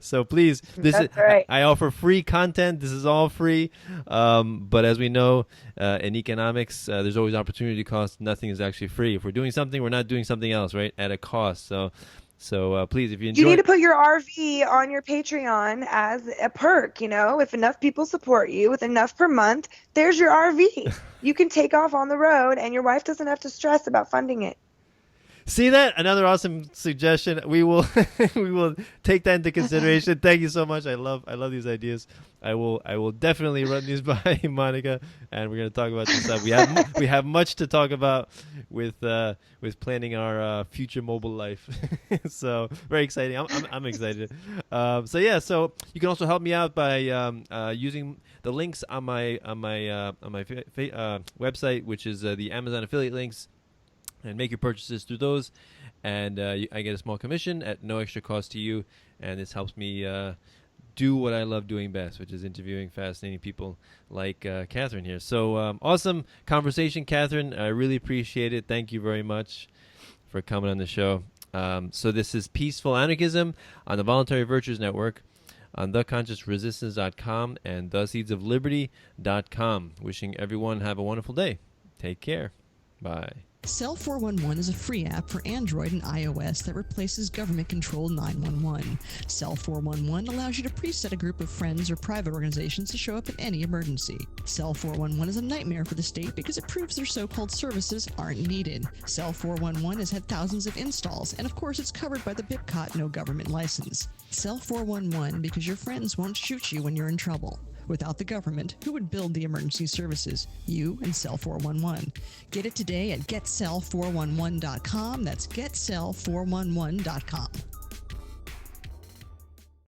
[SPEAKER 2] so please,
[SPEAKER 3] right.
[SPEAKER 2] I offer free content. This is all free. But as we know, in economics, there's always opportunity cost. Nothing is actually free. If we're doing something, we're not doing something else, right? At a cost. So please, if you enjoy...
[SPEAKER 3] You need to put your RV on your Patreon as a perk, If enough people support you with enough per month, there's your RV. You can take off on the road, and your wife doesn't have to stress about funding it.
[SPEAKER 2] See that? Another awesome suggestion. We will we will take that into consideration. Thank you so much. I love these ideas. I will definitely run these by Monica, and we're going to talk about this stuff. We have much to talk about with planning our future mobile life. So very exciting. I'm excited. So you can also help me out by using the links on my website, which is the Amazon affiliate links, and make your purchases through those, and I get a small commission at no extra cost to you, and this helps me do what I love doing best, which is interviewing fascinating people like Catherine here. So awesome conversation, Catherine. I really appreciate it. Thank you very much for coming on the show. So this is Peaceful Anarchism on the Voluntary Virtues Network, on theconsciousresistance.com and theseedsofliberty.com. Wishing everyone have a wonderful day. Take care. Bye.
[SPEAKER 4] Cell 411 is a free app for Android and iOS that replaces government-controlled 911. Cell 411 allows you to preset a group of friends or private organizations to show up in any emergency. Cell 411 is a nightmare for the state because it proves their so-called services aren't needed. Cell 411 has had thousands of installs, and of course it's covered by the BIPCOT no government license. Cell 411 because your friends won't shoot you when you're in trouble. Without the government, who would build the emergency services? You and Cell 411. Get it today at getcell411.com. That's getcell411.com.